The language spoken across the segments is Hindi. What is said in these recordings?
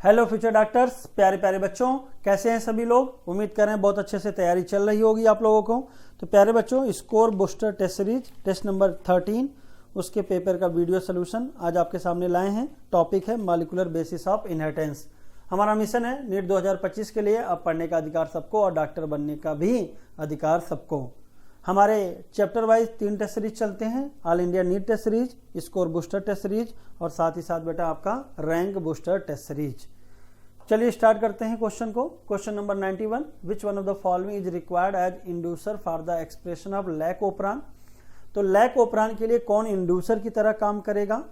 हेलो फ्यूचर डॉक्टर्स, प्यारे प्यारे बच्चों, कैसे हैं सभी लोग। उम्मीद कर रहे हैं बहुत अच्छे से तैयारी चल रही होगी आप लोगों को। तो प्यारे बच्चों, score booster test series test number 13 उसके पेपर का वीडियो सोल्यूशन आज आपके सामने लाए हैं। टॉपिक है मॉलिक्यूलर बेसिस ऑफ इनहेरिटेंस। हमारा मिशन है नीट 2025 के लिए अब पढ़ने का अधिकार सबको और डॉक्टर बनने का भी अधिकार सबको। हमारे चैप्टर वाइज 3 टेस्ट सीरीज चलते हैं, all India NEET test series, score booster test series और साथ ही साथ बेटा आपका रैंक बूस्टर टेस्ट सीरीज। चलिए स्टार्ट करते हैं क्वेश्चन को। Question number 91, which one of the following is required as inducer for the expression of lac operon. तो लैक ओपरान के लिए कौन इंड्यूसर की तरह काम करेगा?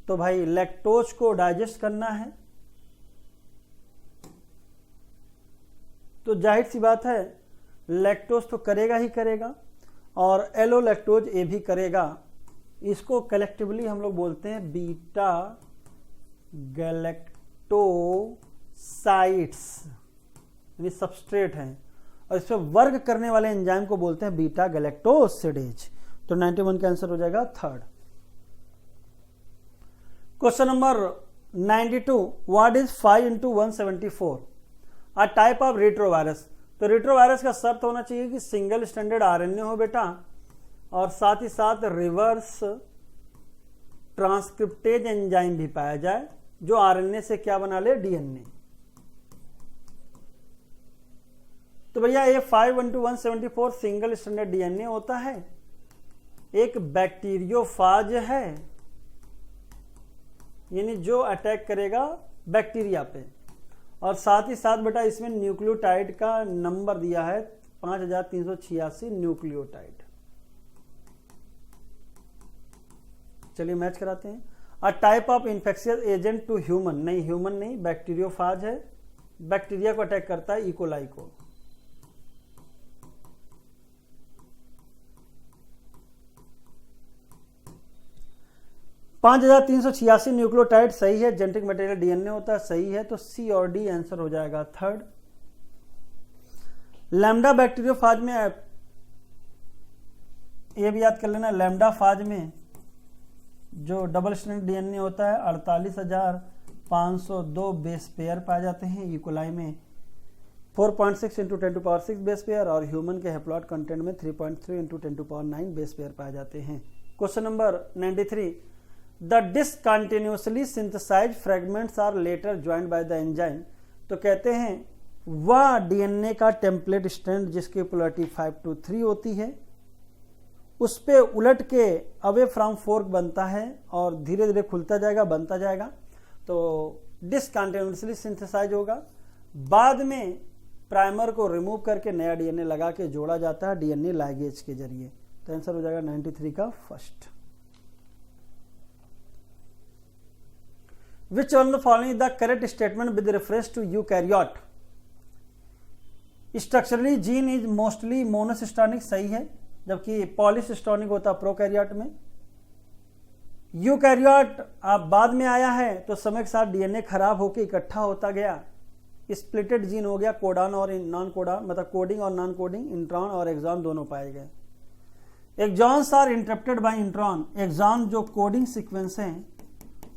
तो भाई लैक्टोज को डाइजेस्ट करना है, तो जाहिर सी बात है लैक्टोज तो करेगा ही करेगा और एलो लैक्टोज ये भी करेगा। इसको कलेक्टिवली हम लोग बोलते हैं बीटा गैलेक्टोसाइड्स, यानी सबस्ट्रेट हैं, और इस पर वर्क करने वाले एंजाइम को बोलते हैं बीटा गैलेक्टोसिडेज। तो 91 का आंसर हो जाएगा third. Question number 92, what is 5 × 174 a type of retrovirus. तो रेट्रोवायरस का शर्त होना चाहिए कि सिंगल स्टैंडर्ड आरएनए हो बेटा, और साथ ही साथ रिवर्स ट्रांसक्रिप्टेज एंजाइम भी पाया जाए जो आरएनए से क्या बना ले, डीएनए। तो भैया ये 5 × 174 सिंगल स्टैंडर्ड डीएनए होता है, एक बैक्टीरियोफाज है, यानी जो अटैक करेगा बैक्टीरिया पे, और साथ ही साथ बेटा इसमें न्यूक्लियोटाइड का नंबर दिया है 5386 न्यूक्लियोटाइड। चलिए मैच कराते हैं। A type of infectious agent to human, नहीं ह्यूमन नहीं, बैक्टीरियोफाज है, बैक्टीरिया को अटैक करता है, इकोलाई को। पांच 5386 न्यूक्लियोटाइड सही है, जेनेटिक मटेरियल डीएनए होता है, सही है, तो सी और डी आंसर हो जाएगा थर्ड। लैम्डा बैक्टीरियोफाज में ये भी याद कर लेना, लैम्डा फाज में जो डबल स्ट्रैंड डीएनए होता है 48,502 बेस पेयर पाए जाते हैं। इकोलाई में 4.6 × 10⁶ बेस पेयर और ह्यूमन के हेप्लॉइड कंटेंट में 3.3 × 10⁹ बेस पेयर पाए जाते हैं। Question number 93, The discontinuously synthesized fragments are later joined by the enzyme। तो कहते हैं वह डीएनए का टेम्पलेट स्ट्रैंड जिसकी पोलैरिटी 5:3 होती है, उस पे उलट के अवे फ्रॉम फोर्क बनता है और धीरे धीरे खुलता जाएगा, बनता जाएगा, तो डिसकंटिन्यूअसली सिंथेसाइज होगा। बाद में प्राइमर को रिमूव करके नया डीएनए लगा के जोड़ा जाता है डीएनए लाइगेज के जरिए। तो आंसर हो जाएगा 93 का first. Which one of the following is the correct statement with reference to eukaryote? Structurally gene is mostly monocytonic, सही है, जबकि पॉलीसिस्टोनिक होता है प्रोकैरियोट में। यूकैरियोट आप बाद में आया है तो समय के साथ डीएनए खराब होकर इकट्ठा होता गया, स्प्लिटेड जीन हो गया, कोडान और नॉन कोडान, मतलब कोडिंग और नॉन कोडिंग, इंट्रॉन और एक्सॉन दोनों पाए गए। Exons are interrupted by intron, exon जो कोडिंग सीक्वेंस हैं,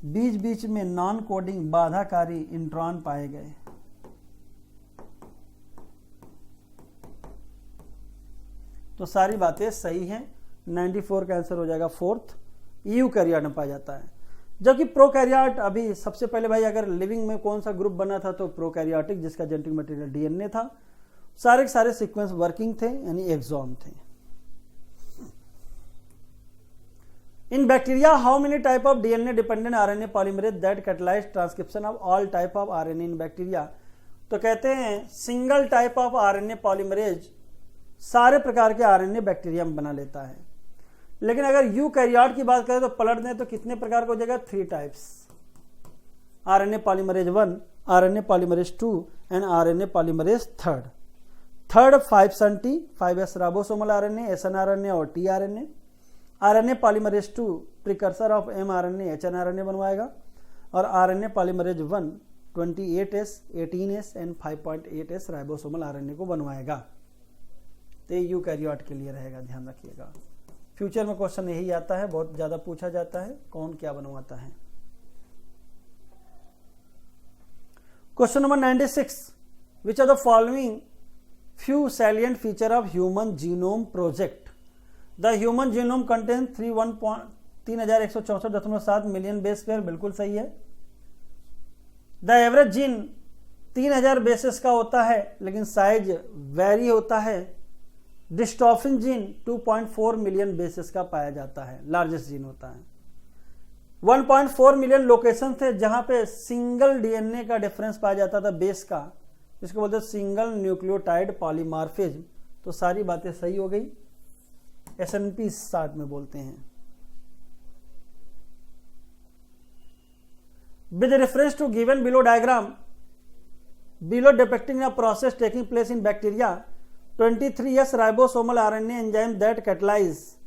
बीच बीच में नॉन कोडिंग बाधाकारी इंट्रॉन पाए गए। तो सारी बातें सही हैं। 94 का आंसर हो जाएगा फोर्थ। यूकैरियोट में पाया जाता है, जबकि प्रोकैरियोट अभी सबसे पहले भाई अगर लिविंग में कौन सा ग्रुप बना था तो प्रोकैरियोटिक, जिसका जेनेटिक मटेरियल डीएनए था, सारे के सारे सीक्वेंस वर्किंग थे, यानी एक्सॉन थे। In bacteria, how many type of DNA dependent RNA polymerase that catalyze transcription of all type of RNA in bacteria? तो कहते हैं single type of RNA polymerase सारे प्रकार के आरएनए बैक्टीरिया में बना लेता है, लेकिन अगर यूकैरियोट की बात करें तो पलट दें तो कितने प्रकार का हो जाएगा, 3 types, RNA polymerase 1, RNA polymerase 2 and RNA polymerase 3। 5'T 5s ribosomal RNA, SNRNA और tRNA। RNA polymerase 2 precursor of mRNA HNRNA बनवाएगा, और RNA polymerase 1 28S 18S and 5.8S ribosomal RNA को बनवाएगा। तो ये यूकैरियोट के लिए रहेगा, ध्यान रखिएगा। फ्यूचर में क्वेश्चन यही आता है, बहुत ज्यादा पूछा जाता है, कौन क्या बनवाता है। Question number 96, which are the following few salient feature of human genome project. The human genome contains 3164.7 million base pair, बिल्कुल सही है। द एवरेज जीन 3000 बेसेस का होता है, लेकिन साइज वेरी होता है। डिस्ट्रोफिन जीन 2.4 मिलियन बेसेस का पाया जाता है, लार्जेस्ट जीन होता है। 1.4 मिलियन लोकेशन थे जहां पे सिंगल डीएनए का डिफरेंस पाया जाता था बेस का, इसको बोलते हैं सिंगल न्यूक्लियोटाइड पॉलीमॉर्फिज्म। तो सारी बातें सही हो गई, SNP साथ में बोलते हैं। With reference to given below diagram, below depicting a process taking place in bacteria, 23S ribosomal RNA enzyme that catalyse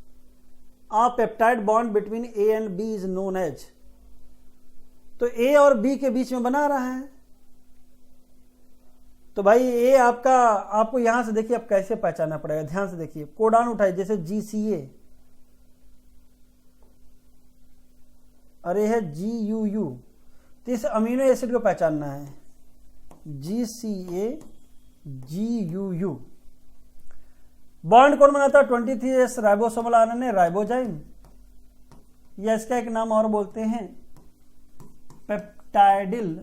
a peptide bond between A and B is known as. तो A और B के बीच में बना रहा है। तो भाई ये आपको यहां से देखिए, आप कैसे पहचानना पड़ेगा, ध्यान से देखिए। कोडान उठाइए, जैसे GCA, अरे है GUU, तो इस अमीनो एसिड को पहचानना है, GCA GUU। बॉन्ड कौन बनाता है? 23S राइबोसोमल RNA, राइबोजाइम, या इसका एक नाम और बोलते हैं पेप्टाइडिल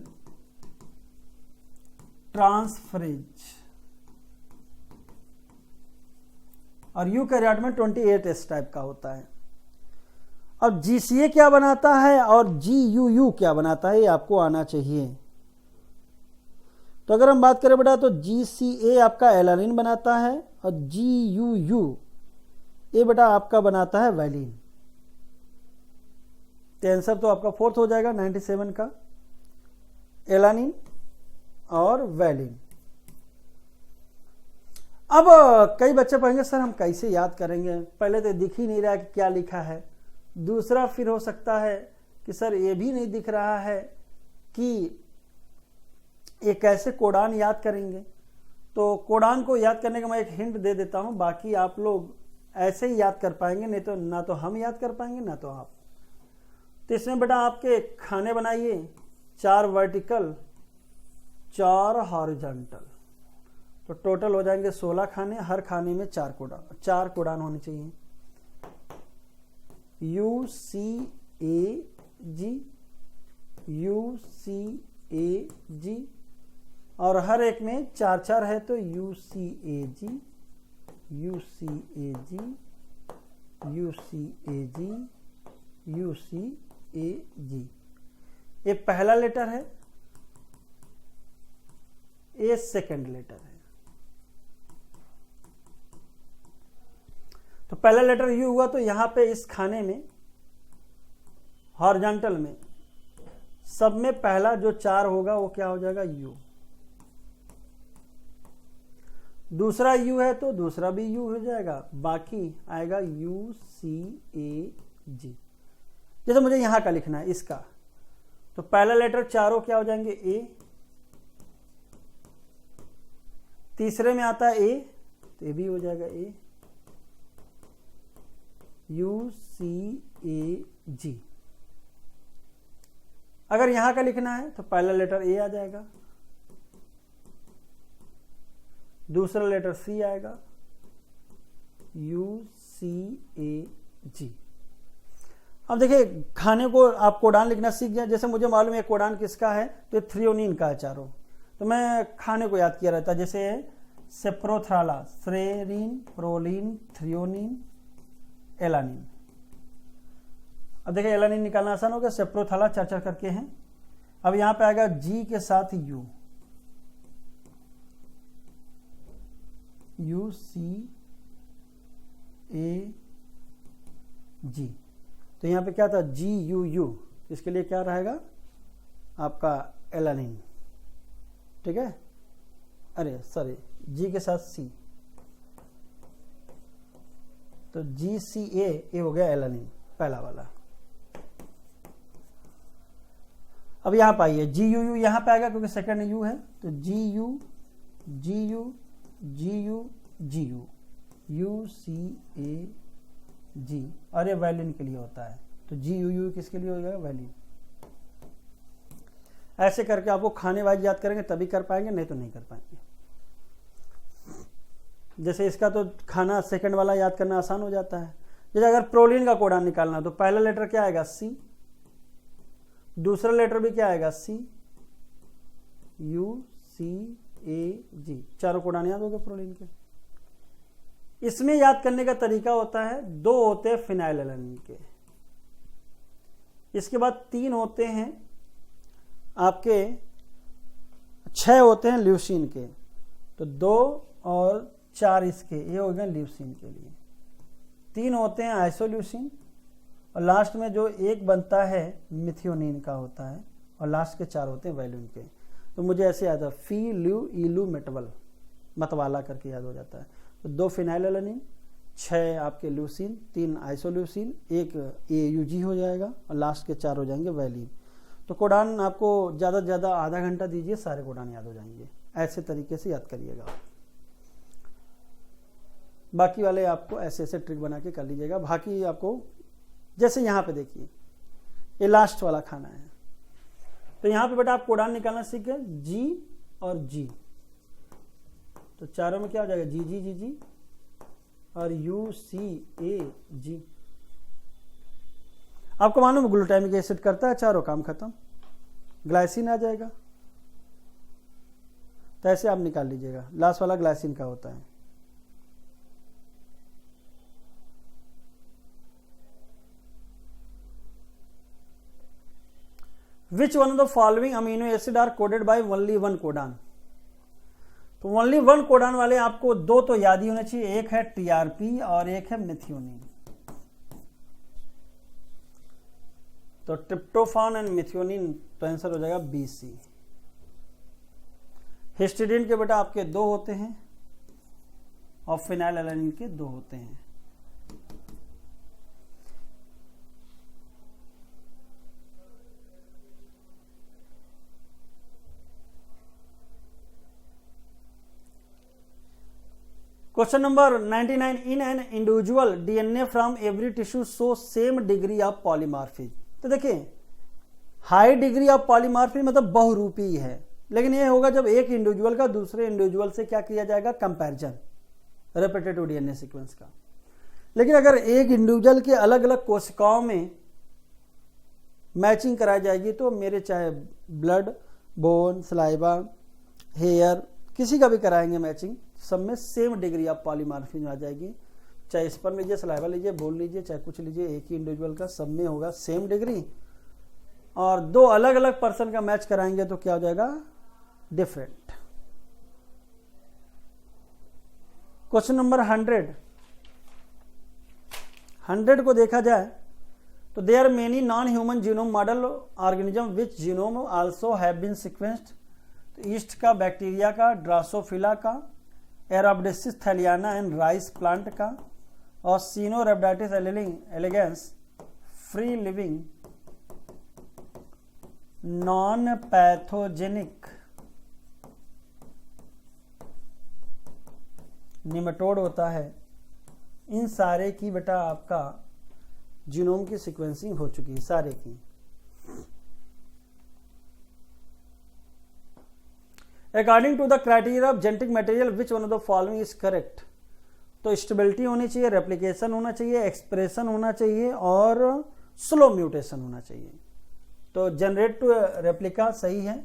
ट्रांसफरेज। और यूकैरियोट में 28S टाइप का होता है। अब GCA क्या बनाता है और GUU क्या बनाता है, ये आपको आना चाहिए। तो अगर हम बात करें बेटा, तो GCA आपका एलानिन बनाता है और GUU ये बेटा आपका बनाता है वैलिन। तो आंसर तो आपका 4th हो जाएगा 97 का, एलानिन और वैलिन। अब कई बच्चे पढ़ेंगे सर हम कैसे याद करेंगे, पहले तो दिख ही नहीं रहा है कि क्या लिखा है। दूसरा फिर हो सकता है कि सर ये भी नहीं दिख रहा है कि ये कैसे कोडान याद करेंगे। तो कोडान को याद करने का मैं एक हिंट दे देता हूं, बाकी आप लोग ऐसे ही याद कर पाएंगे, नहीं तो ना तो हम याद कर पाएंगे ना तो आप। तो इसमें बेटा आपके खाने बनाइए, 4 वर्टिकल 4 हॉरिजॉन्टल, तो टोटल हो जाएंगे 16 खाने। हर खाने में 4 कोडान होने चाहिए, UCAG और हर एक में 4 है, तो UCAG ये पहला लेटर है, ये सेकंड लेटर है। तो पहला लेटर यू हुआ, तो यहां पे इस खाने में हॉरिजॉन्टल में सब में पहला जो 4 होगा वो क्या हो जाएगा, यू। दूसरा यू है तो दूसरा भी यू हो जाएगा, बाकी आएगा UCAG। जैसे मुझे यहां का लिखना है इसका, तो पहला लेटर चारों क्या हो जाएंगे, ए। तीसरे में आता है ए, तो ये भी हो जाएगा ए, UCAG। अगर यहां का लिखना है तो पहला लेटर ए आ जाएगा, दूसरा लेटर सी आएगा, UCAG। अब देखिए खाने को आप कोडान लिखना सीख गए। जैसे मुझे मालूम है कोडान किसका है, तो थ्रियोनिन का है चारों, तो मैं खाने को याद किया रहता, जैसे सेप्रोथ्राला, सेरीन, प्रोलीन, थ्रियोनिन, एलानिन। अब देखिए एलानिन निकालना आसान हो गया, सेप्रोथाला 4 करके हैं। अब यहां पे आएगा जी के साथ यू, UCAG। तो यहां पे क्या था, GUU, इसके लिए क्या रहेगा आपका एलानिन, ठीक है। अरे सॉरी, जी के साथ सी, तो GCA ये हो गया एलानिन पहला वाला। अब यहां पर आइए, GUU यहां पे आएगा क्योंकि सेकंड यू है, तो GU UCAG, और ये वैलिन के लिए होता है, तो GUU किसके लिए हो जाएगा, वैलिन। ऐसे करके आपको खाने वाइज याद करेंगे तभी कर पाएंगे, नहीं तो नहीं कर पाएंगे। जैसे इसका तो खाना सेकंड वाला याद करना आसान हो जाता है। जैसे अगर प्रोलीन का कोडान निकालना तो पहला लेटर क्या आएगा सी, दूसरा लेटर भी क्या आएगा सी, यू सी ए जी, चारों कोडान याद हो गए प्रोलीन के। इसमें याद करने का तरीका होता है, 2 होते हैं फिनाइलएलानिन के, इसके बाद 3 होते हैं आपके, 6 होते हैं ल्यूसीन के, तो 2 और 4 इसके, ये हो गए ल्यूसीन के लिए। 3 होते हैं आइसोल्यूसिन और लास्ट में जो एक बनता है मिथियोनिन का होता है, और लास्ट के 4 होते हैं वैल्यून के। तो मुझे ऐसे याद है फी ल्यू इलू मेटवल, मतवाला करके याद हो जाता है। तो 2 फिनाइलएलानिन, 6 आपके ल्यूसीन, 3 आइसोल्यूसिन, 1 AUG हो जाएगा और लास्ट के 4 हो जाएंगे वैलिन। तो कोडान आपको ज़्यादा से ज़्यादा आधा घंटा दीजिए, सारे कोडान याद हो जाएंगे। ऐसे तरीके से याद करिएगा। बाकी वाले आपको ऐसे ऐसे ट्रिक बना के कर लीजिएगा। बाकी आपको जैसे यहाँ पे देखिए, ये लास्ट वाला खाना है, तो यहाँ पे बेटा आप कोडान निकालना सीख गए, जी और जी। तो चारों में क्या हो जाएगा, जी जी जी जी और यू सी ए जी। आपको मालूम है ग्लूटामिक एसिड करता है चारों काम खत्म, ग्लाइसिन आ जाएगा। तो ऐसे आप निकाल लीजिएगा, लास्ट वाला ग्लाइसिन का होता है। Which one of the following amino acid are coded by only one codon? तो ओनली 1 कोडान वाले आपको 2 तो याद ही होने चाहिए, एक है टीआरपी और एक है मिथियोनिन। तो ट्रिप्टोफान एंड मिथियोनिन, तो आंसर हो जाएगा BC। हिस्टिडीन के बेटा आपके 2 होते हैं और फिनाइलएलानिन के 2 होते हैं। Question number 99. In an individual, DNA from every tissue shows same degree of polymorphism. तो देखिए हाई डिग्री ऑफ पॉलीमॉर्फिज्म मतलब बहुरूपी है, लेकिन ये होगा जब एक इंडिविजुअल का दूसरे इंडिविजुअल से क्या किया जाएगा, कंपैरिजन, रेपिटेटिव डीएनए सीक्वेंस का। लेकिन अगर एक इंडिविजुअल के अलग अलग कोशिकाओं में मैचिंग कराई जाएगी तो मेरे चाहे ब्लड, बोन, सलाइवा, हेयर, किसी का भी कराएंगे मैचिंग, सब में सेम डिग्री ऑफ पॉलीमॉर्फिज्म आ जाएगी। चाहे स्पर्म लीजिए, सलाइवा लीजिए, बोन लीजिए, चाहे कुछ लीजिए, एक ही इंडिविजुअल का सब में होगा सेम डिग्री। और 2 अलग अलग पर्सन का मैच कराएंगे तो क्या हो जाएगा, डिफरेंट। क्वेश्चन नंबर 100 को देखा जाए तो there are many non human genome model organism which genome also have been sequenced. तो ईस्ट का, बैक्टीरिया का, ड्रासोफिला का, Arabidopsis thaliana and rice plant का, और Caenorhabditis elegans free living non pathogenic nematode होता है। इन सारे की बेटा आपका जीनोम की सीक्वेंसिंग हो चुकी है, सारे की। According to the criteria of genetic material which one of the following is correct. तो स्टेबिलिटी होनी चाहिए, रेप्लिकेशन होना चाहिए, एक्सप्रेशन होना चाहिए और स्लो म्यूटेशन होना चाहिए। तो जनरेट टू रेप्लिका सही है,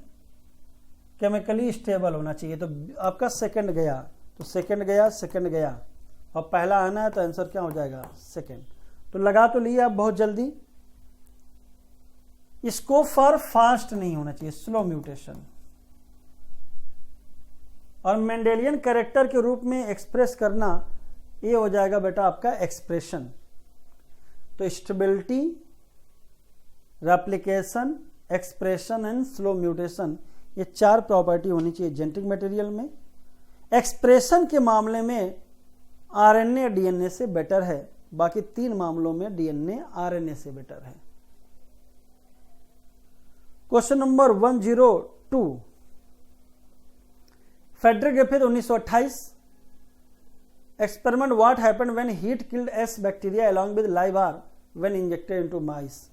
केमिकली स्टेबल होना चाहिए। तो आपका सेकंड गया, तो सेकंड गया, सेकंड गया, और पहला आना है तो आंसर क्या हो जाएगा, सेकंड। तो लगा तो लिए आप बहुत जल्दी। इसको फॉर फास्ट नहीं होना चाहिए, स्लो म्यूटेशन। और मेंडेलियन कैरेक्टर के रूप में एक्सप्रेस करना, ये हो जाएगा बेटा आपका एक्सप्रेशन। तो stability, replication, expression and slow mutation, ये 4 प्रॉपर्टी होनी चाहिए जेनेटिक मटेरियल में। एक्सप्रेशन के मामले में आरएनए डीएनए से बेटर है, बाकी 3 मामलों में डीएनए आरएनए से बेटर है। Question number 102, Frederick Griffith 1928, experiment what happened when heat killed S bacteria along with live R when injected into mice.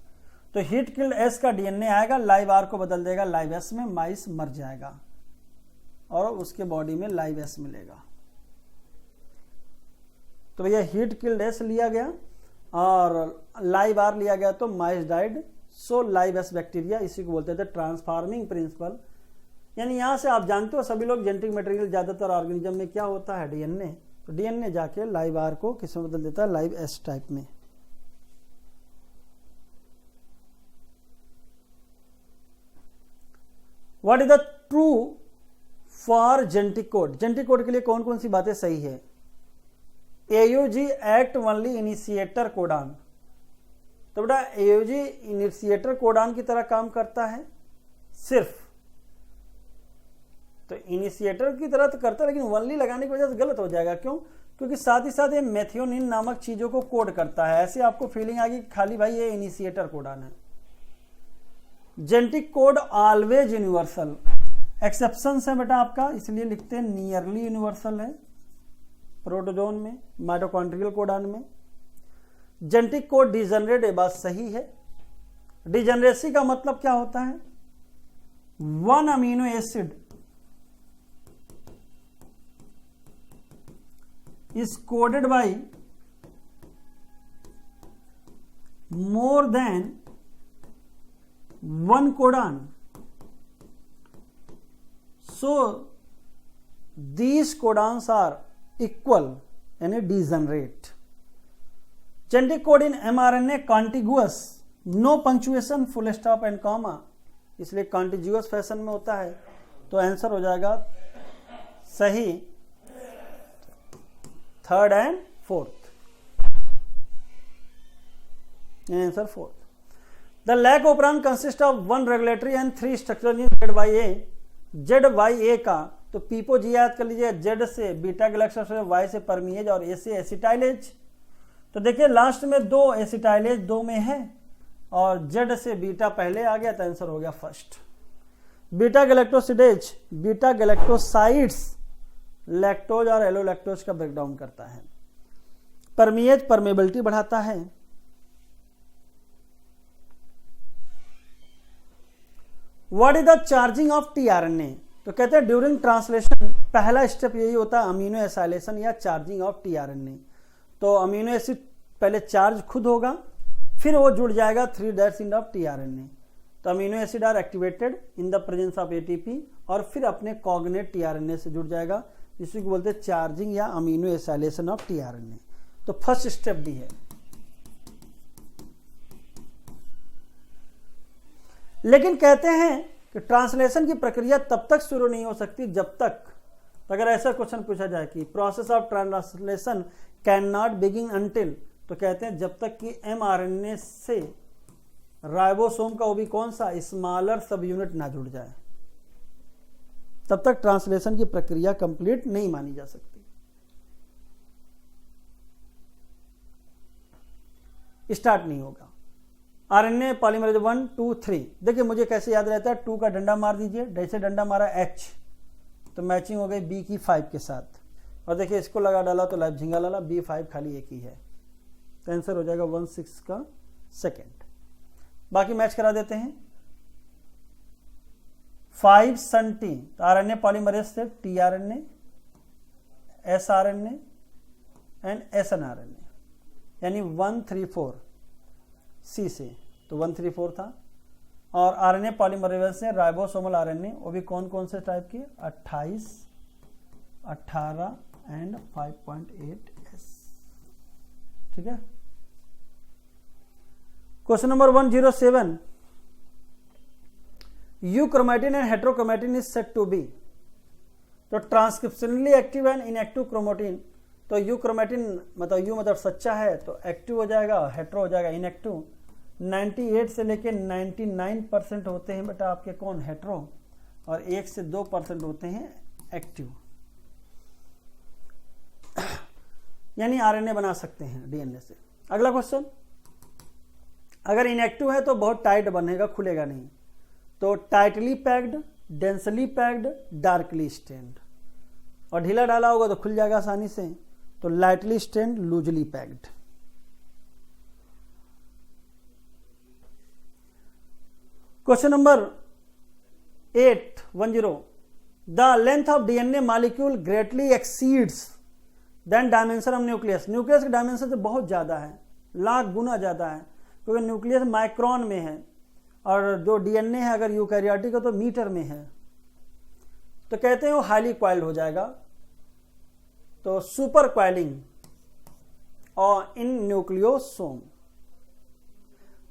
तो हीट किल्ड एस का डीएनए आएगा, लाइव आर को बदल देगा लाइव एस में, माइस मर जाएगा और उसके बॉडी में लाइव एस मिलेगा। तो भैया हीट किल्ड एस लिया गया और लाइव आर लिया गया तो mice died, so live S bacteria, इसी को बोलते थे ट्रांसफार्मिंग प्रिंसिपल। यानी यहां से आप जानते हो सभी लोग जेनेटिक मटेरियल ज्यादातर ऑर्गेनिज्म में क्या होता है, डीएनए, तो डीएनए जाके लाइव आर को किस में बदल देता है, लाइव एस टाइप में। What is the true for genetic code? Genetic code के लिए कौन कौन सी बातें सही है? AUG act only initiator codon, तो बेटा एयूजी इनिशिएटर कोडान की तरह काम करता है सिर्फ, तो इनिशिएटर की तरह तो करता है लेकिन ओनली लगाने की वजह से गलत हो जाएगा। क्यों? क्योंकि साथ ही साथ ये मेथियोनिन नामक चीजों को कोड करता है। ऐसे आपको फीलिंग आ गई खाली भाई ये इनिशिएटर कोडान है। Genetic code always universal, exception है बेटा आपका, इसलिए लिखते हैं नियरली यूनिवर्सल है प्रोटोजोन में, माइटोकॉन्ड्रियल कोडान में। जेनेटिक कोड डिजनरेट, ये बात सही है। डिजनरेसी का मतलब क्या होता है? One amino acid is coded by more than one codon, so these codons are equal यानी degenerate. Genetic code in mRNA contiguous, no punctuation, full stop and comma, इसलिए contiguous फैशन में होता है। तो आंसर हो जाएगा सही third and fourth, answer fourth. The lac operon consist of one regulatory and three structure in Z Y A. Z Y A का तो पीपो जी याद कर लीजिए, जेड से बीटा गैलेक्टोज, वाई से परमिएज और ए से एसिटाइलेज। तो देखिए लास्ट में दो एसिटाइलेज दो में है और जेड से बीटा पहले आ गया तो आंसर हो गया first. Beta galactosidase, beta galactosides lactose और एलो लैक्टोज का ब्रेकडाउन करता है। परमिएज परमेबिलिटी बढ़ाता है। What is the charging of tRNA? तो कहते हैं ड्यूरिंग ट्रांसलेशन पहला स्टेप यही होता है अमीनो एसाइलेशन या चार्जिंग ऑफ टीआरएनए। तो अमीनो एसिड पहले चार्ज खुद होगा, फिर वो जुड़ जाएगा 3' एंड ऑफ टीआरएनए। तो amino acid are activated in the presence of ATP और फिर अपने कॉग्नेट टीआरएनए से जुड़ जाएगा, इसी को बोलते हैं चार्जिंग या अमीनो एसाइलेशन ऑफ टीआरएनए। तो फर्स्ट स्टेप डी है। लेकिन कहते हैं कि ट्रांसलेशन की प्रक्रिया तब तक शुरू नहीं हो सकती जब तक, तो अगर ऐसा क्वेश्चन पूछा जाए कि process of translation can not begin until, तो कहते हैं जब तक कि एमआरएनए से राइबोसोम का वो भी कौन सा स्मॉलर सब यूनिट ना जुड़ जाए, तब तक ट्रांसलेशन की प्रक्रिया कंप्लीट नहीं मानी जा सकती। स्टार्ट नहीं होगा। आरएनए पॉलीमरेज 1 2 3, देखिए मुझे कैसे याद रहता है, 2 का डंडा मार दीजिए, जैसे डंडा मारा H तो मैचिंग हो गई B की 5 के साथ, और देखिए इसको लगा डाला तो लाइव झिंगा डाला, B5 खाली एक ही है, तो आंसर हो जाएगा 1/6 का सेकेंड। बाकी मैच करा देते हैं। 5 संटी, तो आरएनए पॉलीमरेज से टीआरएनए, एसआरएनए एंड एसएनआरएनए, यानी 134 सी से, तो 134 था। और आरएनए पॉलीमरेज से राइबोसोमल आरएनए, वो भी कौन कौन से टाइप के, 28, 18 एंड 5.8S। ठीक है। Question number 107, euchromatin and heterochromatin is said to be, तो transcriptionally active and inactive chromatin, तो यूक्रोमैटिन मतलब यू मतलब सच्चा है तो एक्टिव हो जाएगा, हेट्रो हो जाएगा इनएक्टिव। 98 से लेके 99% होते हैं बेटा आपके कौन, हेट्रो, और 1 से 2% होते हैं एक्टिव। यानी आरएनए बना सकते हैं डीएनए से। अगला क्वेश्चन, अगर इनएक्टिव है तो बहुत टाइट बनेगा, खुलेगा नहीं, तो tightly packed, densely packed, darkly stained, और ढीला डाला होगा तो खुल जाएगा आसानी से, तो lightly stained, loosely packed. Question number 810, the length of DNA molecule greatly exceeds then dimension of nucleus. Nucleus के डायमेंशन से बहुत ज्यादा है, लाख गुना ज्यादा है, क्योंकि न्यूक्लियस माइक्रोन में है और जो डीएनए है अगर यूकैरियोटिक हो तो मीटर में है। तो कहते हैं वो हाईली क्वाइल्ड हो जाएगा, तो सुपर क्वाइलिंग और इन न्यूक्लियोसोम।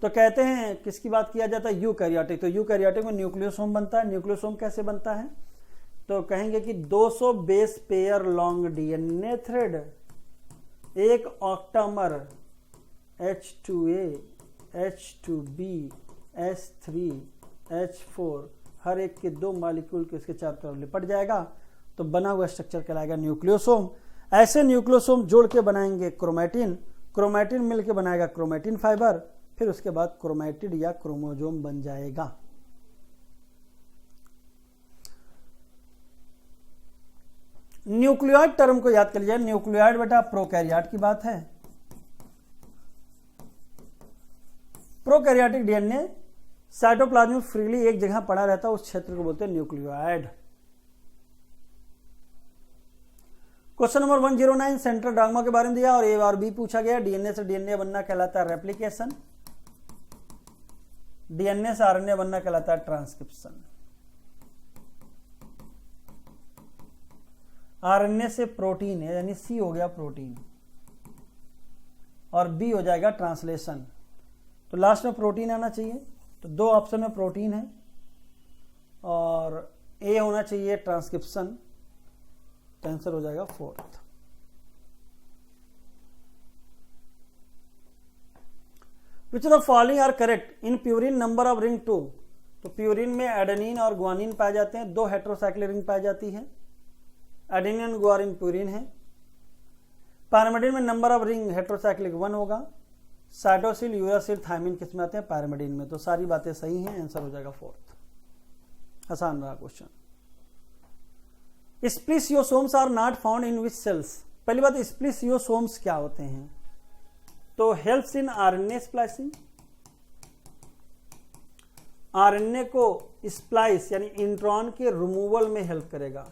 तो कहते हैं किसकी बात किया जाता है, यूकैरियोटिक। तो यूकैरियोटिक में न्यूक्लियोसोम बनता है। न्यूक्लियोसोम कैसे बनता है, तो कहेंगे कि 200 base pair long DNA thread, एक octamer H2A, H2B, H3, H4, हर एक के 2 मॉलिक्यूल के उसके चारों तरफ लिपट जाएगा, तो बना हुआ स्ट्रक्चर कहलाएगा न्यूक्लियोसोम। ऐसे न्यूक्लियोसोम जोड़ के बनाएंगे क्रोमैटिन, क्रोमैटिन मिलके बनाएगा क्रोमैटिन फाइबर, फिर उसके बाद क्रोमैटिड या क्रोमोजोम बन जाएगा। न्यूक्लियोइड टर्म को याद कर लीजिए। न्यूक्लियोइड बेटा प्रोकैरियोट की बात है। प्रोकैरियोटिक डीएनए साइटोप्लाज्म में फ्रीली एक जगह पड़ा रहता है, उस क्षेत्र को बोलते हैं nucleoid. Question number 109 central dogma के बारे में दिया और ए और बी पूछा गया। डीएनए से डीएनए बनना कहलाता है रेप्लिकेशन, डीएनए से आरएनए बनना कहलाता है ट्रांसक्रिप्शन, आरएनए से प्रोटीन है यानी सी हो गया प्रोटीन, और बी हो जाएगा ट्रांसलेशन। तो लास्ट में प्रोटीन आना चाहिए, तो 2 ऑप्शन में प्रोटीन है और ए होना चाहिए ट्रांसक्रिप्शन, तो आंसर हो जाएगा 4th। Which of the following are correct in purine number of ring 2। तो प्यूरिन में एडेनिन और ग्वानिन पाए जाते हैं, 2 हेट्रोसाइक्लिक रिंग पाई जाती है, एडेनिन ग्वानिन प्यूरिन है। पैरामिडिन में नंबर ऑफ रिंग हेट्रोसाइक्लिक 1 होगा। साइटोसिल, यूरासिल, थायमिन किस में आते हैं, पैरामिडिन में। तो सारी बातें सही हैं, आंसर हो जाएगा 4th। आसान रहा क्वेश्चन। Spliceosomes are not found in which cells. पहली बात, स्प्लिसियोसोम्स क्या होते हैं, तो helps in RNA splicing, RNA को स्प्लाइस यानी इंट्रॉन के रिमूवल में हेल्प करेगा।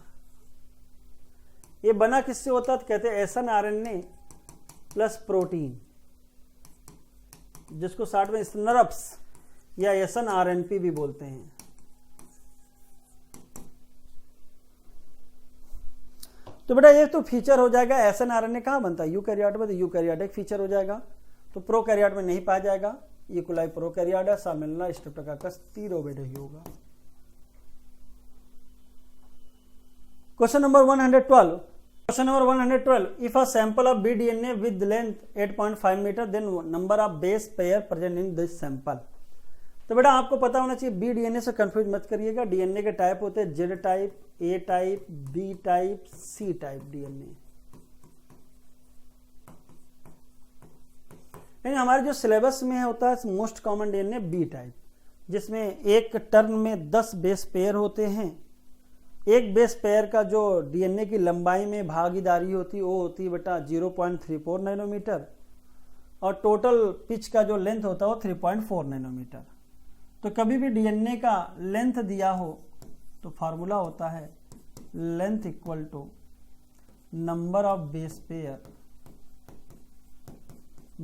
ये बना किससे होता है, तो कहते हैं एसन आरएनए प्लस प्रोटीन, जिसको शॉर्ट में स्नरप्स या एसन आरएनपी भी बोलते हैं। तो बेटा ये तो फीचर हो जाएगा। एसन आरएनए कहां बनता है, यूकैरियोट में, तो यूकैरियोटिक फीचर हो जाएगा। तो प्रोकैरियोट में नहीं पाया जाएगा। ई कोलाई प्रोकैरियोट है, सामेल्ला स्ट्रेप्टोकाकस तीरोबेड ही होगा। Question number 112। Question number 112, if a sample of B DNA with length 8.5 metre then number of base pair present in this sample. तो बेटा आपको पता होना चाहिए, बी डीएनए से कंफ्यूज मत करिएगा। डीएनए के टाइप होते हैं Z type, A type, B type, C type DNA. यानी हमारे जो सिलेबस में होता है most common DNA B type, जिसमें एक टर्न में 10 बेस पेयर होते हैं। एक बेस पेयर का जो डीएनए की लंबाई में भागीदारी होती है वो होती है बेटा 0.34 नैनोमीटर, और टोटल पिच का जो लेंथ होता है वो 3.4 नैनोमीटर। तो कभी भी डीएनए का लेंथ दिया हो तो फार्मूला होता है length equal to number of base pair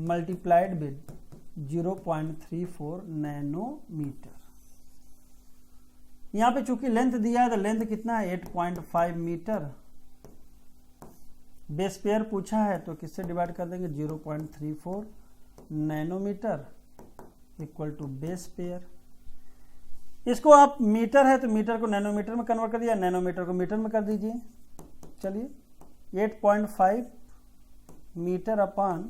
multiplied with 0.34 nanometre. यहां पे चूंकि लेंथ दिया है तो लेंथ कितना है 8.5 मीटर। बेस पेयर पूछा है तो किससे डिवाइड कर देंगे 0.34 nanometre equal to base pair. इसको आप मीटर है तो मीटर को नैनोमीटर में कन्वर्ट कर दिया, नैनोमीटर को मीटर में कर दीजिए। चलिए 8.5 metre upon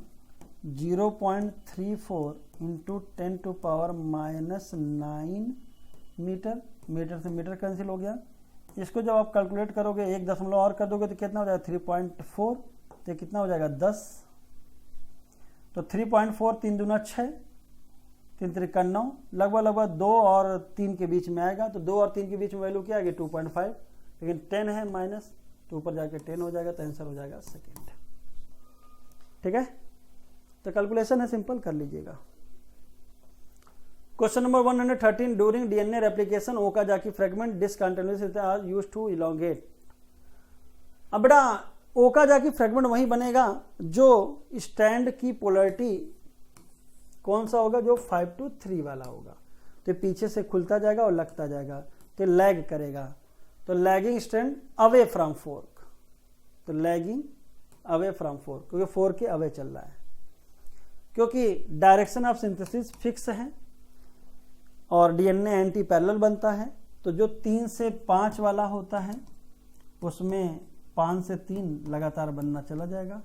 0.34 into 10⁻⁻9 metre. Metre से मीटर कैंसिल हो गया। इसको जब आप कैलकुलेट करोगे 1 दशमलव और कर दोगे तो कितना हो जाएगा 3.4, तो कितना हो जाएगा 10। तो 3.4 3 दूना 6, 3 त्रिका 9, लगभग 2 और 3 के बीच में आएगा। तो 2 और 3 के बीच में वैल्यू क्या आएगी 2.5, लेकिन 10 है माइनस, तो ऊपर जाके 10 हो जाएगा, तो आंसर हो जाएगा सेकेंड। ठीक है, तो कैलकुलेशन है सिंपल, कर लीजिएगा। Question number 113, during DNA replication Okazaki fragment discontinuous are used to elongate. अब बेटा ओकाजाकी फ्रेगमेंट वही बनेगा जो स्टैंड की पोलरिटी कौन सा होगा, जो 5:3 वाला होगा। तो पीछे से खुलता जाएगा और लगता जाएगा, तो लैग करेगा, तो lagging stand away from fork, तो लैगिंग अवे फ्रॉम फोर्क, क्योंकि 4 के अवे चल रहा है, क्योंकि डायरेक्शन ऑफ सिंथेसिस फिक्स है और डीएनए एंटी पैरेलल बनता है। तो जो 3 से 5 वाला होता है उसमें 5 से 3 लगातार बनना चला जाएगा,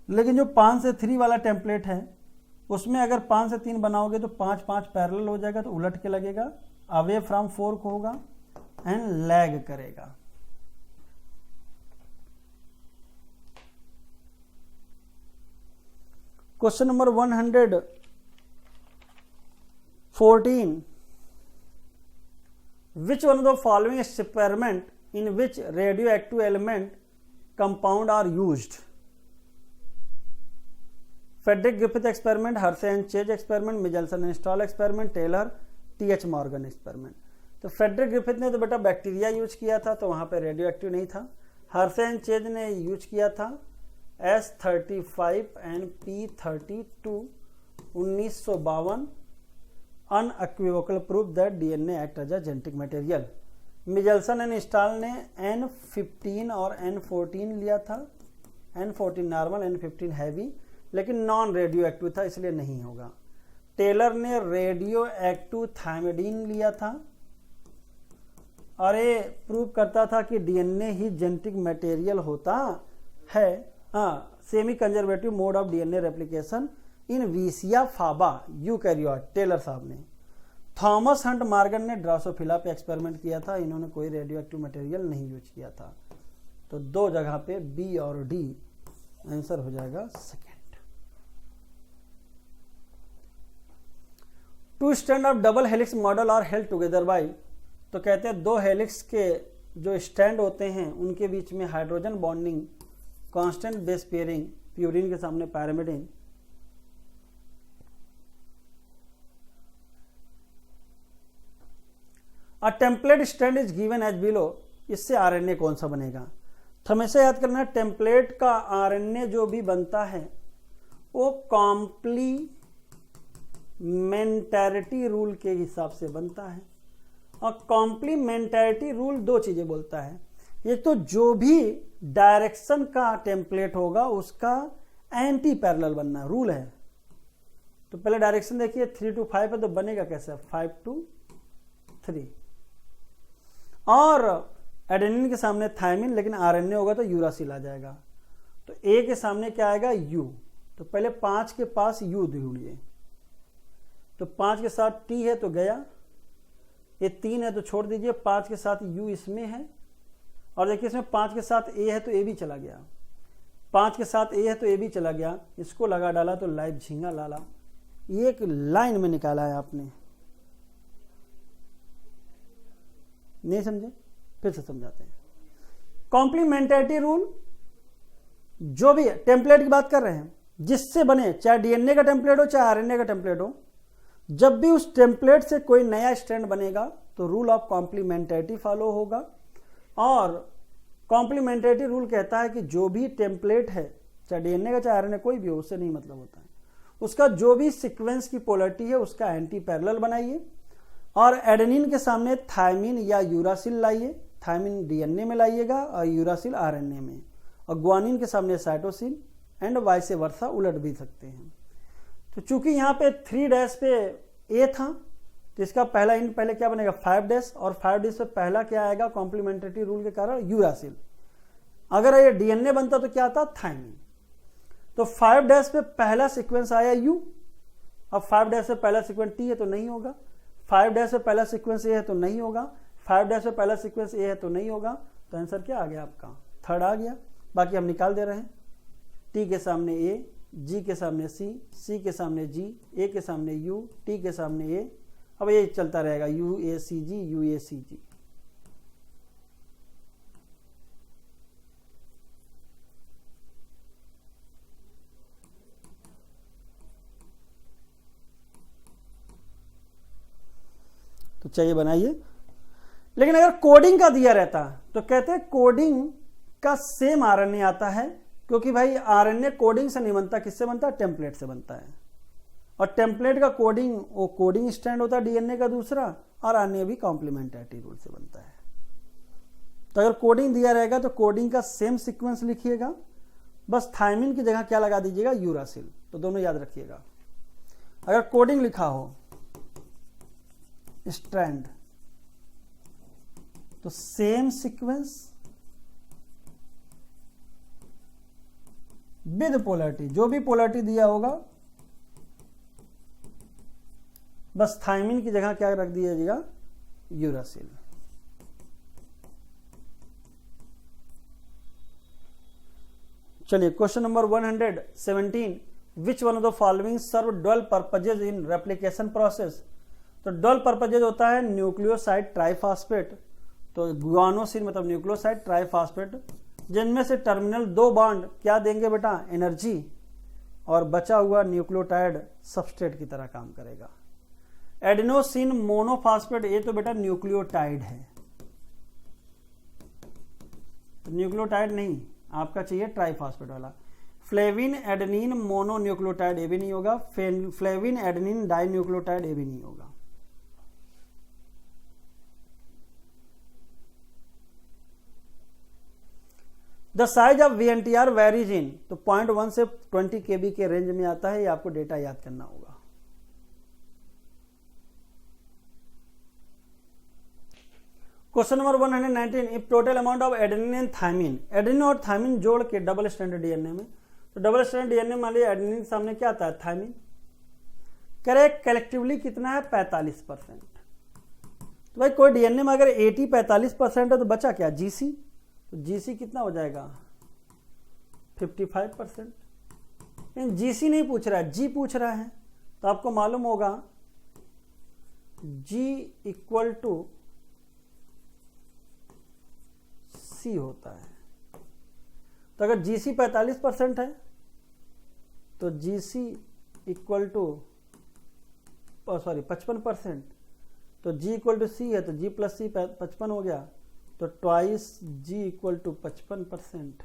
लेकिन जो 5 से 3 वाला टेम्पलेट है उसमें अगर 5 से 3 बनाओगे तो 5-5 पैरेलल हो जाएगा, तो उलट के लगेगा, अवे फ्रॉम फोर्क होगा एंड लैग करेगा। Question number 114, which one of the following experiment in which radioactive element compound are used? Frederick Griffith experiment, Hershey and Chase experiment, Michelson and Stahl experiment, Taylor TH Morgan experiment। तो फ्रेडरिक ग्रिफिथ ने तो बेटा बैक्टीरिया यूज किया था, तो वहां पे रेडियो एक्टिव नहीं था। हर्शे एंड चेज ने यूज किया था S35 and P32 1952, unequivocal proof that DNA act as a genetic material। मिजेल्सन and stall ने N15 और N14 लिया था, N14 नॉर्मल, N15 हैवी, लेकिन नॉन रेडियो एक्टिव था इसलिए नहीं होगा। टेलर ने रेडियो एक्टिव थायमिडीन लिया था और ये प्रूव करता था कि डीएनए ही जेनेटिक मटेरियल होता है। Semi conservative mode of DNA replication in Vicia faba eukaryote, Taylor साहब ने। थॉमस हंट मॉर्गन ने ड्रोसोफिला पे एक्सपेरिमेंट किया था, इन्होंने कोई रेडियो एक्टिव मटेरियल नहीं यूज किया था। तो 2 जगह पे बी और डी आंसर हो जाएगा second. 2 strand of double helix model are held together by, तो कहते हैं 2 हेलिक्स के जो स्टैंड होते हैं उनके बीच में hydrogen bonding, constant base pairing, purine के सामने pyrimidine. A template strand is given as below, इससे आरएनए कौन सा बनेगा। तो हमेशा याद करना, टेम्पलेट का आरएनए जो भी बनता है वो कॉम्प्लीमेंटैरिटी रूल के हिसाब से बनता है। और कॉम्प्लीमेंटैरिटी रूल 2 चीजें बोलता है, एक तो जो भी डायरेक्शन का टेम्पलेट होगा उसका एंटी पैरेलल बनना रूल है। तो पहले डायरेक्शन देखिए 3 to 5 है, तो बनेगा कैसे 5 to 3। और एडेनिन के सामने थायमिन, लेकिन आरएनए होगा तो यूरासिल आ जाएगा। तो ए के सामने क्या आएगा यू, तो पहले 5 के पास यू ढूंढिए, तो 5 के साथ टी है तो गया, ये 3 है तो छोड़ दीजिए, 5 के साथ यू इसमें है, और देखिए इसमें 5 के साथ ए है तो ए भी चला गया, 5 के साथ ए है तो ए भी चला गया, इसको लगा डाला तो लाइव झींगा लाला। ये एक लाइन में निकाला है आपने, नहीं समझे, फिर से समझाते हैं। कॉम्प्लीमेंटैरिटी रूल जो भी है, टेम्पलेट की बात कर रहे हैं, जिससे बने, चाहे डीएनए का टेम्पलेट हो चाहे आरएनए का टेम्पलेट हो, जब भी उस टेम्पलेट से कोई नया स्ट्रैंड बनेगा तो रूल ऑफ कॉम्प्लीमेंटैरिटी फॉलो होगा। और कॉम्प्लीमेंटैरिटी रूल कहता है कि जो भी टेम्पलेट है, चाहे डीएनए का चाहे आरएनए कोई भी हो, उससे नहीं मतलब होता है, उसका जो भी सीक्वेंस की पोलरिटी है उसका एंटी पैरेलल बनाइए, और एडेनिन के सामने थायमिन या यूरासिल लाइए, थायमिन डीएनए में लाइएगा और यूरासिल आरएनए में, और ग्वानिन के सामने साइटोसिन, एंड वाइस वर्सा, उलट भी सकते हैं। तो चूंकि यहाँ पे 3' पे ए था, तो इसका पहला इंड पहले क्या बनेगा 5', और 5' पे पहला क्या आएगा कॉम्प्लीमेंटरी रूल के कारण यूरासिल। अगर ये डीएनए बनता तो क्या आता थायमिन। तो 5' पे पहला सीक्वेंस आया यू, अब 5' पे पहला सीक्वेंस टी है तो नहीं होगा, 5' पे पहला सीक्वेंस ए है तो नहीं होगा, 5' पे पहला सीक्वेंस ए है तो नहीं होगा। तो आंसर क्या आ गया आपका, 3rd आ गया। बाकी हम निकाल दे रहे हैं, टी के सामने ए, जी के सामने सी, सी के सामने जी, ए के सामने यू, टी के सामने ए, अब ये चलता रहेगा U A C ji, U A सी जी। चाहिए बनाइए। लेकिन अगर कोडिंग का दिया रहता तो कहते हैं कोडिंग का सेम आरएनए आता है, क्योंकि भाई आरएनए कोडिंग से नहीं बनता, किससे बनता है? टेम्पलेट से बनता है। और टेम्पलेट का कोडिंग, वो कोडिंग स्टैंड होता है डीएनए का दूसरा, और आरएनए भी कॉम्प्लीमेंट्रिटी रूल से बनता है। तो अगर कोडिंग दिया रहेगा तो कोडिंग का सेम सीक्वेंस लिखिएगा, बस थायमिन की जगह क्या लगा दीजिएगा? यूरासिल। तो दोनों याद रखिएगा। अगर कोडिंग लिखा हो स्ट्रैंड तो सेम सीक्वेंस विद पोलैरिटी, जो भी पोलैरिटी दिया होगा बस थायमिन की जगह क्या रख दीजिएगा? यूरासिल। चलिए question number 117, which one of the following serve dual purposes in replication process? तो डुअल पर्पजेज होता है न्यूक्लियोसाइड ट्राइफॉस्फेट, तो गुआनोसिन मतलब न्यूक्लियोसाइड ट्राइफॉस्फेट, जिनमें से टर्मिनल 2 बॉन्ड क्या देंगे बेटा? एनर्जी, और बचा हुआ न्यूक्लियोटाइड सबस्ट्रेट की तरह काम करेगा। एडेनोसिन मोनोफॉस्फेट, ये तो बेटा न्यूक्लियोटाइड है, तो न्यूक्लियोटाइड नहीं, आपका चाहिए ट्राइफॉस्फेट वाला। फ्लेविन एडेनिन मोनो न्यूक्लियोटाइड, ये भी नहीं होगा। फ्लेविन एडेनिन डाई न्यूक्लियोटाइड, ये भी नहीं होगा। The size of VNTR varies इन, तो 0.1 से 20 kb के रेंज में आता है, ये आपको डेटा याद करना होगा। Question number 119, if total amount of adenine and thymine, adenine और थायमिन जोड़ के डबल स्ट्रैंडेड डीएनए में, तो डबल स्ट्रैंडेड डीएनए मान लीजिए एडेनिन के सामने क्या आता है? थायमिन। करेक्ट, कलेक्टिवली कितना है? 45%। तो भाई कोई डीएनए में अगर 80-45% है तो बचा क्या? जीसी। तो जीसी कितना हो जाएगा? 55%। लेकिन जीसी नहीं पूछ रहा है, जी पूछ रहा है, तो आपको मालूम होगा जी इक्वल टू सी होता है। तो अगर जीसी 45% है तो जीसी इक्वल टू 55%, तो जी इक्वल टू सी है, तो जी प्लस सी 55 हो गया, तो ट्वाइस जी इक्वल टू 55%,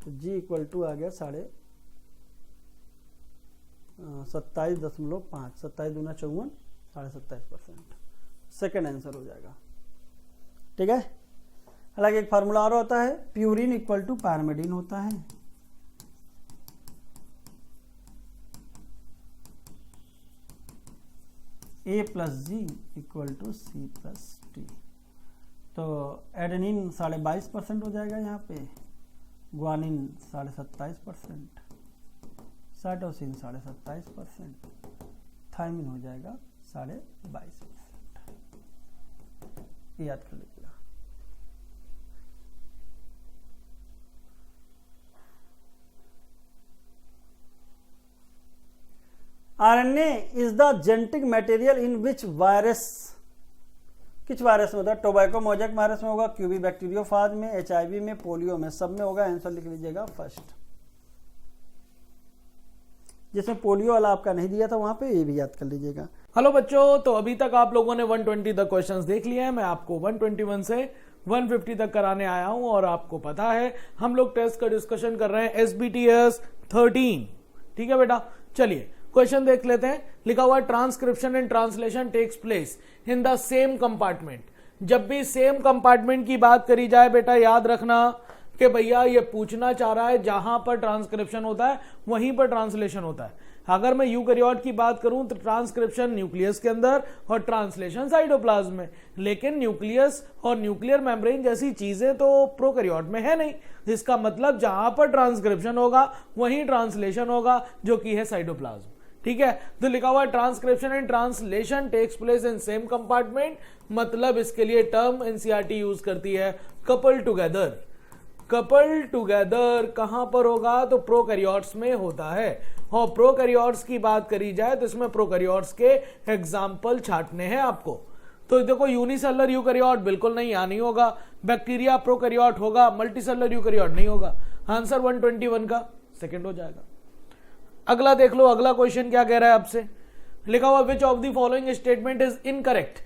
तो जी इक्वल टू आ गया 27.5, 27 दूना 54, 27.5%। सेकेंड आंसर हो जाएगा। ठीक है। हालांकि एक फार्मूला और होता है, प्यूरिन इक्वल टू पैरामिडिन होता है। A plus G equal to C plus T. तो एडेनिन 22.5% हो जाएगा यहाँ पे, ग्वानिन 27.5%, साइटोसिन 27.5%, थायमिन हो जाएगा 22.5%। याद कर लीजिएगा। RNA is the genetic material in which virus, किस वायरस में होता है? टोबैको मोजैक वायरस में होगा, क्यूबी बैक्टीरियोफाज में, HIV में, पोलियो में, सब में होगा। आंसर लिख लीजिएगा फर्स्ट। जिसमें पोलियो वाला आपका नहीं दिया था वहां पे, ये भी याद कर लीजिएगा। हेलो बच्चों, तो अभी तक आप लोगों ने 120 तक क्वेश्चंस देख लिए हैं। मैं आपको 121 से 150 तक कराने आया हूं, और आपको पता है हम लोग टेस्ट का डिस्कशन कर रहे हैं SBTS 13। ठीक है बेटा, चलिए क्वेश्चन देख लेते हैं। लिखा हुआ transcription and translation takes place in the same compartment. जब भी सेम कंपार्टमेंट की बात करी जाए बेटा, याद रखना कि भैया ये पूछना चाह रहा है जहां पर ट्रांसक्रिप्शन होता है वहीं पर ट्रांसलेशन होता है। अगर मैं यूकैरियोट की बात करूं तो ट्रांसक्रिप्शन न्यूक्लियस के अंदर और ट्रांसलेशन साइटोप्लाज्म में, लेकिन न्यूक्लियस और न्यूक्लियर मेम्ब्रेन जैसी चीजें तो प्रोकैरियोट में है नहीं। इसका मतलब जहां पर ट्रांसक्रिप्शन होगा वहीं ट्रांसलेशन होगा, जो कि है साइटोप्लाज्म। ठीक है, तो लिखा हुआ transcription and translation takes place in same compartment, मतलब इसके लिए टर्म एनसीईआरटी यूज करती है कपल टुगेदर। कपल टुगेदर कहां पर होगा? तो प्रोकैरियोट्स में होता है। और प्रोकैरियोट्स की बात करी जाए तो इसमें प्रोकैरियोट्स के एग्जाम्पल छांटने हैं आपको। तो देखो, यूनिसेलुलर यूकैरियोट बिल्कुल नहीं, यहाँ नहीं होगा। बैक्टीरिया प्रोकैरियोट होगा, मल्टीसेलुलर यूकैरियोट नहीं होगा। आंसर 121 का सेकंड हो जाएगा। अगला देख लो, अगला क्वेश्चन क्या कह रहा है आपसे। लिखा हुआ which of the following statement is incorrect?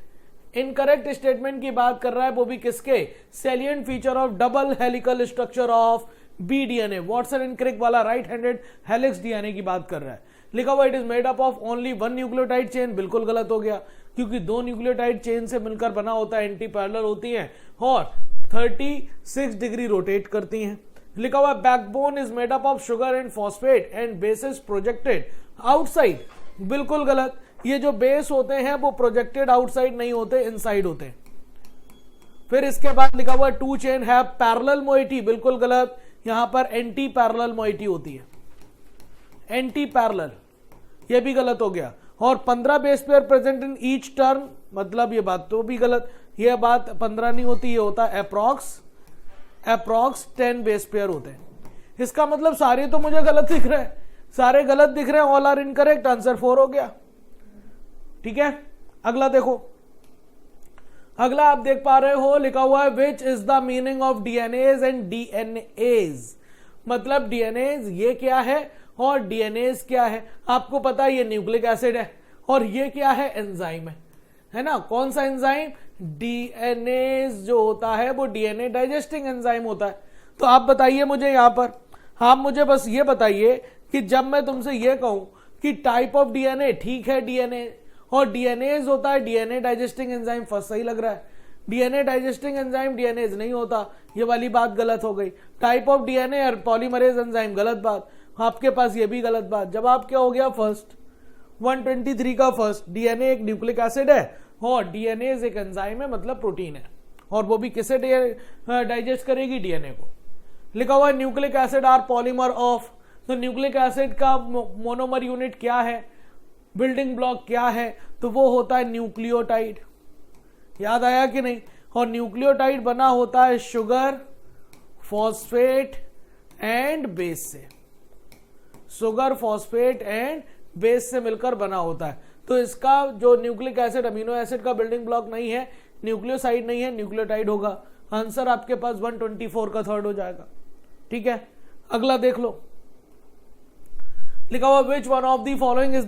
Incorrect statement की बात कर रहा है, वो भी किसके, salient feature of double helical structure of B DNA, Watson and Crick वाला राइट हैंडेड हेलिक्स डीएनए की बात कर रहा है। लिखा हुआ it is made up of only one nucleotide chain, बिल्कुल गलत हो गया, क्योंकि दो न्यूक्लियोटाइड चेन से मिलकर बना होता है, एंटी पैरेलल होती हैं और 36 डिग्री रोटेट करती हैं। लिखा हुआ backbone is made up of sugar and phosphate and bases projected outside, बिल्कुल गलत, ये जो बेस होते हैं वो प्रोजेक्टेड आउटसाइड नहीं होते, इनसाइड होते हैं। फिर इसके बाद लिखा हुआ to chain have parallel moiety, बिल्कुल गलत, यहां पर एंटी पैरेलल मोइटी होती है, एंटी पैरेलल, ये भी गलत हो गया। और 15 base pair present in each turn, मतलब ये बात तो भी गलत, ये बात 15 नहीं होती, ये होता है अप्रॉक्स 10 बेस पेयर होते हैं। इसका मतलब सारे तो मुझे गलत दिख रहे हैं, सारे गलत दिख रहे हैं, ऑल आर इनकरेक्ट, आंसर 4 हो गया। ठीक है, अगला देखो, अगला आप देख पा रहे हो, लिखा हुआ है विच is the meaning of DNAs and DNAs, मतलब डीएनएज ये क्या है और डीएनएज क्या है। आपको पता है ये न्यूक्लिक एसिड है और ये क्या है, एंजाइम है ना। कौन सा एंजाइम, डीएनएज जो होता है वो डीएनए डाइजेस्टिंग एंजाइम होता है। तो आप बताइए मुझे यहां पर, आप मुझे बस ये बताइए कि जब मैं तुमसे ये कहूं कि टाइप ऑफ डीएनए, ठीक है डीएनए, और डीएनएज होता है डीएनए डाइजेस्टिंग एंजाइम, फर्स्ट सही लग रहा है। डीएनए डाइजेस्टिंग एंजाइम डीएनएज नहीं होता, ये वाली बात गलत हो गई। टाइप ऑफ डीएनए और पॉलीमरेज एंजाइम, गलत बात, आपके पास ये भी गलत बात। जवाब क्या हो गया, फर्स्ट 123 का फर्स्ट, डीएनए एक न्यूक्लिक एसिड है और डीएनएज एक एंजाइम है, मतलब प्रोटीन है, और वो भी किसे डाइजेस्ट करेगी, डीएनए को। लिखा हुआ है nucleic acid are polymer of, तो न्यूक्लिक एसिड का मोनोमर यूनिट क्या है, बिल्डिंग ब्लॉक क्या है, तो वो होता है न्यूक्लियोटाइड, याद आया कि नहीं। और न्यूक्लियोटाइड बना होता है शुगर, फॉस्फेट एंड बेस से, शुगर, फॉस्फेट एंड बेस से मिलकर बना होता है। तो इसका जो न्यूक्लिक एसिड, अमीनो एसिड का बिल्डिंग ब्लॉक नहीं है, न्यूक्लियोसाइड नहीं है, न्यूक्लियोटाइड होगा। आंसर आपके पास 124 का थर्ड हो जाएगा। ठीक है, अगला देख लो, लिखा हुआ which one of the following is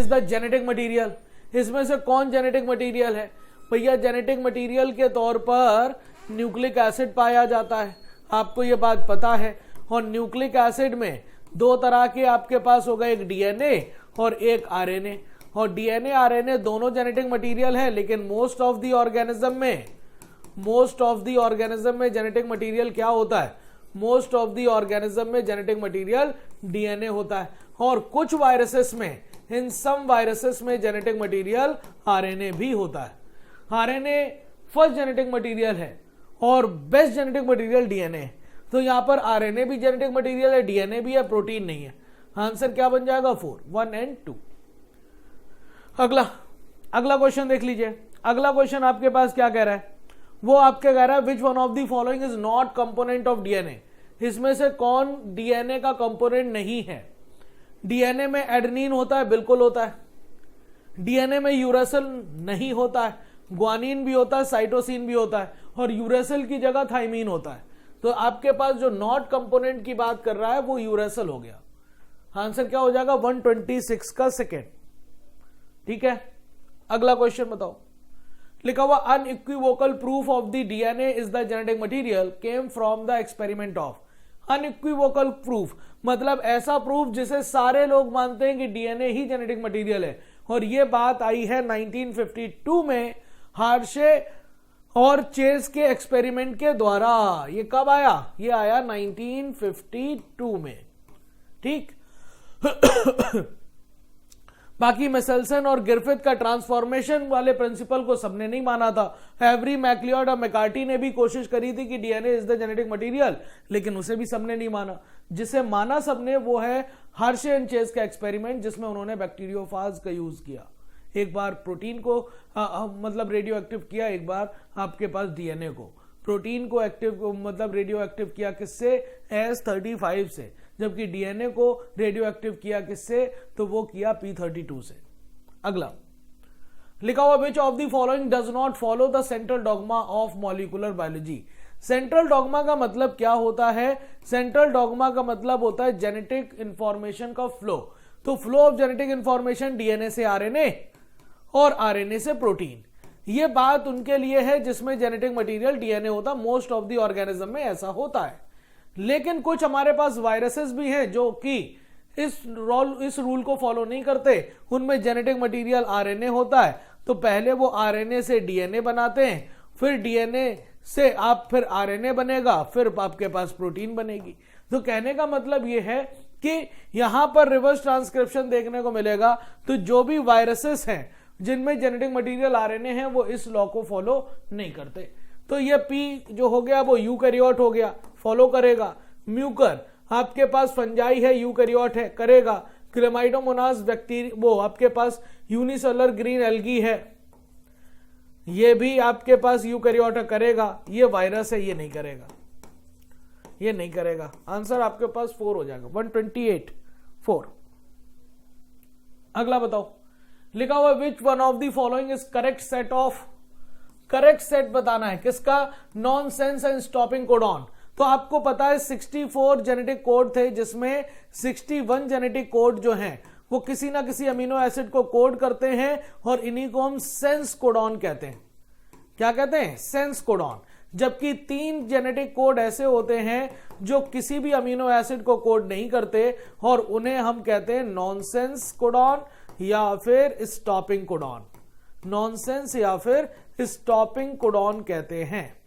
the genetic material, इसमें से कौन जेनेटिक मटीरियल है। भैया जेनेटिक मटीरियल के तौर पर न्यूक्लिक एसिड पाया जाता है, आपको ये बात पता है। और न्यूक्लिक एसिड में दो तरह के आपके पास होगा, एक डीएनए और एक आरएनए, और डीएनए आरएनए दोनों जेनेटिक मटीरियल है, लेकिन मोस्ट ऑफ द ऑर्गेनिज्म में जेनेटिक मटीरियल क्या होता है, मोस्ट ऑफ द ऑर्गेनिज्म में जेनेटिक मटीरियल डीएनए होता है। और कुछ वायरसेस में, इन सम वायरसेस में जेनेटिक मटीरियल आरएनए भी होता है। आरएनए फर्स्ट जेनेटिक मटीरियल है और बेस्ट जेनेटिक मटीरियल डीएनए, तो यहां पर आरएनए भी जेनेटिक मटीरियल है, डीएनए भी है, प्रोटीन नहीं है। आंसर क्या बन जाएगा, 4, 1 and 2। अगला क्वेश्चन देख लीजिए, अगला क्वेश्चन आपके पास क्या कह रहा है, वो आपके कह रहा है विच one of the following is not component of DNA, इसमें से कौन डीएनए का कंपोनेंट नहीं है। डीएनए में एडेनिन होता है, बिल्कुल होता है। डीएनए में यूरेसिल नहीं होता है, ग्वानिन भी होता है, साइटोसिन भी होता है, और यूरेसिल की जगह थाइमीन होता है। तो आपके पास जो नॉट कंपोनेंट की बात कर रहा है वो यूरेसिल हो गया। आंसर क्या हो जाएगा, 126 का सेकेंड। ठीक है, अगला क्वेश्चन बताओ, लिखा हुआ unequivocal proof of the DNA is the genetic material came from the experiment of. Unequivocal proof मतलब ऐसा प्रूफ जिसे सारे लोग मानते हैं कि डीएनए ही जेनेटिक मटीरियल है, और यह बात आई है 1952 में हार्शे और चेस के एक्सपेरिमेंट के द्वारा। ये कब आया, ये आया 1952 में। ठीक बाकी मेसेल्सन और गिरफिथ का ट्रांसफॉर्मेशन वाले प्रिंसिपल को सबने नहीं माना था। एवरी, मैक्लियोड और मैकार्टी ने भी कोशिश करी थी कि DNA is the genetic material, लेकिन उसे भी सबने नहीं माना। जिसे माना सबने वो है हर्शे एंड चेस का एक्सपेरिमेंट, जिसमें उन्होंने बैक्टीरियोफाज का यूज किया। एक बार प्रोटीन को मतलब रेडियो एक्टिव किया, एक बार आपके पास डीएनए को। प्रोटीन को एक्टिव मतलब रेडियो एक्टिव किया किससे, S35 से, जबकि डीएनए को रेडियो एक्टिव किया किससे, तो वो किया P32 से। अगला लिखा हुआ which of the following does not follow the central dogma of molecular biology. Central dogma का मतलब क्या होता है, सेंट्रल डॉगमा का मतलब होता है जेनेटिक इंफॉर्मेशन का फ्लो। तो flow of genetic information DNA से आरएनए और आरएनए से प्रोटीन, ये बात उनके लिए है जिसमें जेनेटिक मटेरियल डीएनए होता, मोस्ट ऑफ द ऑर्गेनिज्म में ऐसा होता है। लेकिन कुछ हमारे पास वायरसेस भी हैं जो कि इस रूल को फॉलो नहीं करते, उनमें जेनेटिक मटेरियल आरएनए होता है, तो पहले वो आरएनए से डीएनए बनाते हैं, फिर डीएनए से आप फिर आरएनए बनेगा, फिर आपके पास प्रोटीन बनेगी। तो कहने का मतलब ये है कि यहां पर रिवर्स ट्रांसक्रिप्शन देखने को मिलेगा। तो जो भी वायरसेस हैं जिनमें जेनेटिक मटेरियल आरएनए है वो इस लॉ को फॉलो नहीं करते। तो ये पी जो हो गया वो यूकैरियोट हो गया, फॉलो करेगा। म्यूकर आपके पास फंजाई है, यूकैरियोट है, करेगा। क्लेमाइडोमोनास बैक्टीरिया वो आपके पास यूनिसेलुलर ग्रीन एल्गी है, ये भी आपके पास यूकैरियोट करेगा। ये वायरस है, ये नहीं करेगा, ये नहीं करेगा। आंसर आपके पास 4 हो जाएगा, 128 4। अगला बताओ, लिखा हुआ which one of the following is correct set of, correct set बताना है किसका, नॉनसेंस एंड स्टॉपिंग कोडॉन। तो आपको पता है 64 जेनेटिक कोड थे जिसमें 61 जेनेटिक कोड जो हैं वो किसी ना किसी अमीनो एसिड को कोड करते हैं और इन्हीं को हम सेंस कोडॉन कहते हैं। क्या कहते हैं, सेंस कोडॉन। जबकि 3 जेनेटिक कोड ऐसे होते हैं जो किसी भी अमीनो एसिड को कोड नहीं करते और उन्हें हम कहते हैं नॉनसेंस कोडॉन या फिर स्टॉपिंग कोडॉन, नॉनसेंस या फिर स्टॉपिंग कोडॉन कहते हैं।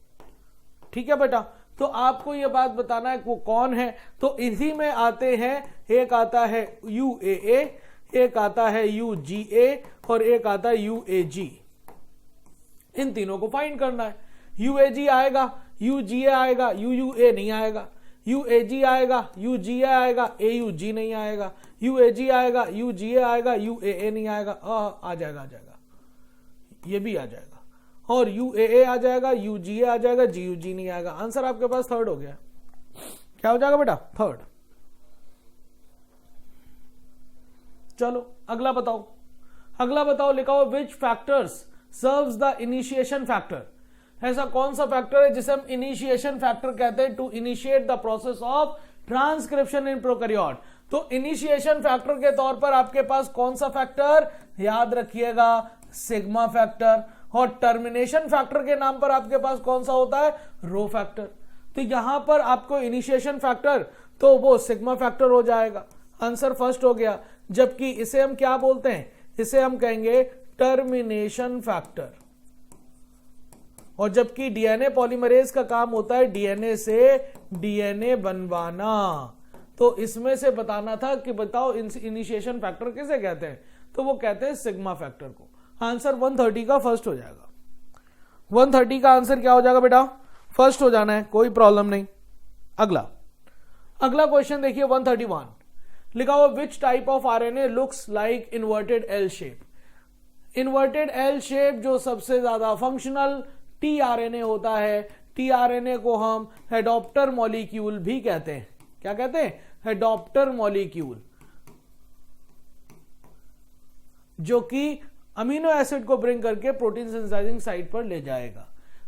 ठीक है बेटा, तो आपको यह बात बताना है वो कौन है। तो इसी में आते हैं, एक आता है UAA, एक आता है UGA और एक आता है UAG। इन तीनों को फाइंड करना है। UAG आएगा, UGA आएगा, UUA नहीं आएगा, UAG आएगा, UGA आएगा, AUG नहीं आएगा, UAG आएगा, UGA आएगा, UAA नहीं आएगा। आ जाएगा, आ जाएगा, ये भी आ जाएगा, और UAA आ जाएगा, UGA आ जाएगा, GUG नहीं आएगा। आंसर आपके पास 3rd हो गया। क्या हो जाएगा बेटा, 3rd। चलो अगला बताओ, अगला बताओ, लिखा हो विच factors serves the initiation factor. ऐसा कौन सा फैक्टर है जिसे हम इनिशिएशन फैक्टर कहते हैं to initiate the process of transcription in prokaryote. तो इनिशिएशन फैक्टर के तौर पर आपके पास कौन सा फैक्टर, याद रखिएगा सिग्मा फैक्टर। और टर्मिनेशन फैक्टर के नाम पर आपके पास कौन सा होता है, रो फैक्टर। तो यहां पर आपको इनिशिएशन फैक्टर तो वो सिग्मा फैक्टर हो जाएगा। आंसर 1st हो गया। जबकि इसे हम क्या बोलते हैं, इसे हम कहेंगे टर्मिनेशन फैक्टर। और जबकि डीएनए पॉलीमरेज का काम होता है डीएनए से डीएनए बनवाना, तो इसमें से बताना था कि बताओ इनिशिएशन फैक्टर किसे कहते हैं, तो वो कहते हैं सिग्मा फैक्टर को। आंसर 130 का 1st हो जाएगा। 130 का आंसर क्या हो जाएगा बेटा, 1st हो जाना है, कोई प्रॉब्लम नहीं। अगला क्वेश्चन देखिए 131, लिखा हुआ which type of RNA looks like inverted L shape. Inverted L shape जो सबसे ज्यादा फंक्शनल टीआरएनए होता है, टीआरएनए को हम एडॉप्टर मॉलिक्यूल भी कहते हैं। क्या कहते हैं, एडॉप्टर मॉलिक्यूल, जो कि अमीनो एसिड को ब्रिंग करके प्रोटीन सिंथेसाइजिंग साइट पर ले जाएगा।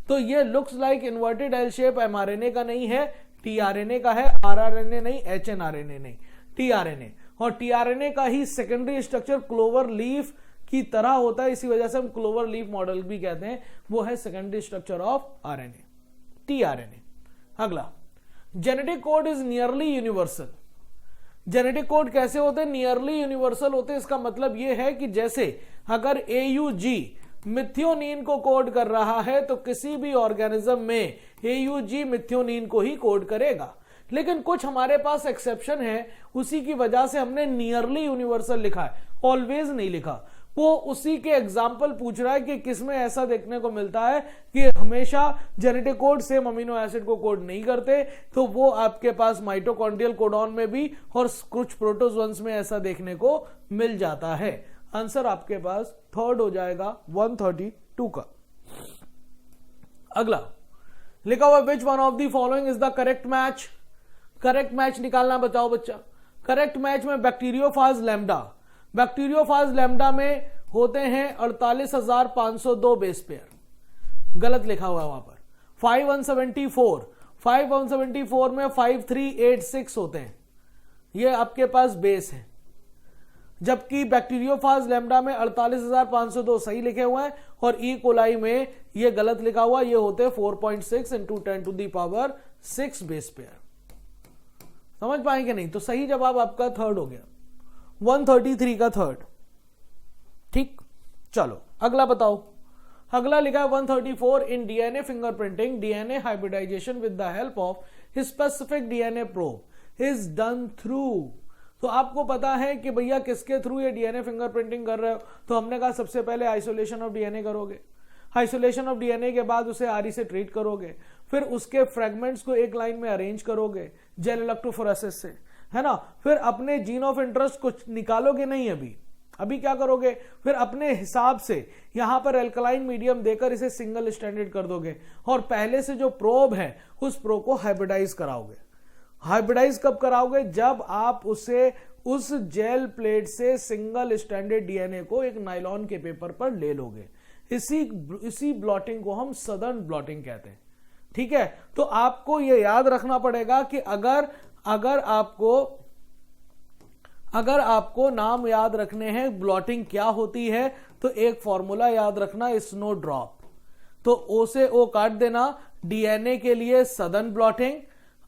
तो ये looks like inverted L shape mRNA का नहीं है, टीआरएनए का है, आरआरएनए नहीं, एचएनआरएनए नहीं, टीआरएनए। और टीआरएनए का ही सेकेंडरी स्ट्रक्चर क्लोवर लीफ की तरह होता है, इसी वजह से हम क्लोवर लीफ मॉडल भी कहते हैं, वो है secondary structure of RNA, tRNA. अगला, genetic code is nearly universal. Genetic code कैसे होते हैं, नियरली यूनिवर्सल होते हैं। इसका मतलब यह है कि जैसे अगर AUG मिथियोनिन को कोड कर रहा है तो किसी भी ऑर्गेनिज्म में AUG मिथियोनिन को ही कोड करेगा। लेकिन कुछ हमारे पास एक्सेप्शन है, उसी की वजह से हमने नियरली यूनिवर्सल लिखा है, ऑलवेज नहीं लिखा। वो उसी के एग्जाम्पल पूछ रहा है कि किसमें ऐसा देखने को मिलता है कि हमेशा genetic code same amino acid को कोड नहीं करते, तो वो आपके पास माइटोकॉन्ड्रियल कोडॉन में भी और कुछ प्रोटोजोन्स में ऐसा देखने को मिल जाता है। आंसर आपके पास 3rd हो जाएगा 132 का। अगला, लिखा हुआ which one of the following is the correct match. Correct match निकालना बताओ बच्चा। करेक्ट मैच में बैक्टीरियोफाज लैम्डा, बैक्टीरियोफाज लैम्डा में होते हैं 48,502 बेस पेयर, गलत लिखा हुआ है वहां पर। 5174 में 5386 होते हैं, ये आपके पास बेस है। जबकि बैक्टीरियोफाज लैम्डा में 48,502 सही लिखे हुए हैं और ई कोलाई में ये गलत लिखा हुआ, ये होते हैं 4.6 इंटू 10⁻6 बेस पेयर। समझ पाएंगे नहीं? तो सही जवाब आपका थर्ड हो गया, 133 का थर्ड। ठीक, चलो अगला बताओ। अगला लिखा है 134 in DNA fingerprinting DNA hybridization with the help of specific DNA probe is done through. तो आपको पता है कि भैया किसके थ्रू ये डीएनए फिंगरप्रिंटिंग कर रहे हो, तो हमने कहा सबसे पहले आइसोलेशन ऑफ डीएनए करोगे, आइसोलेशन ऑफ डीएनए के बाद उसे आरई से ट्रीट करोगे, फिर उसके फ्रेगमेंट्स को एक लाइन में अरेंज करोगे जेल इलेक्ट्रोफोरेसिस से, है ना। फिर अपने जीन ऑफ इंटरेस्ट को निकालोगे नहीं, अभी क्या करोगे, फिर अपने हिसाब से यहां पर एल्कलाइन मीडियम देकर इसे सिंगल स्टैंडर्ड कर दोगे और पहले से जो प्रोब है उस प्रोब को हाइब्रिडाइज कराओगे। हाइब्रिडाइज कब कराओगे? जब आप उसे उस जेल प्लेट से सिंगल स्टैंडर्ड डीएनए को एक नायलॉन के पेपर पर ले लोगे। इसी ब्लॉटिंग को हम सदर्न ब्लॉटिंग कहते हैं। ठीक है, तो आपको यह याद रखना पड़ेगा कि अगर आपको नाम याद रखने हैं ब्लॉटिंग क्या होती है, तो एक फॉर्मूला याद रखना, स्नो ड्रॉप। तो ओ से ओ काट देना, डीएनए के लिए सदर्न ब्लॉटिंग,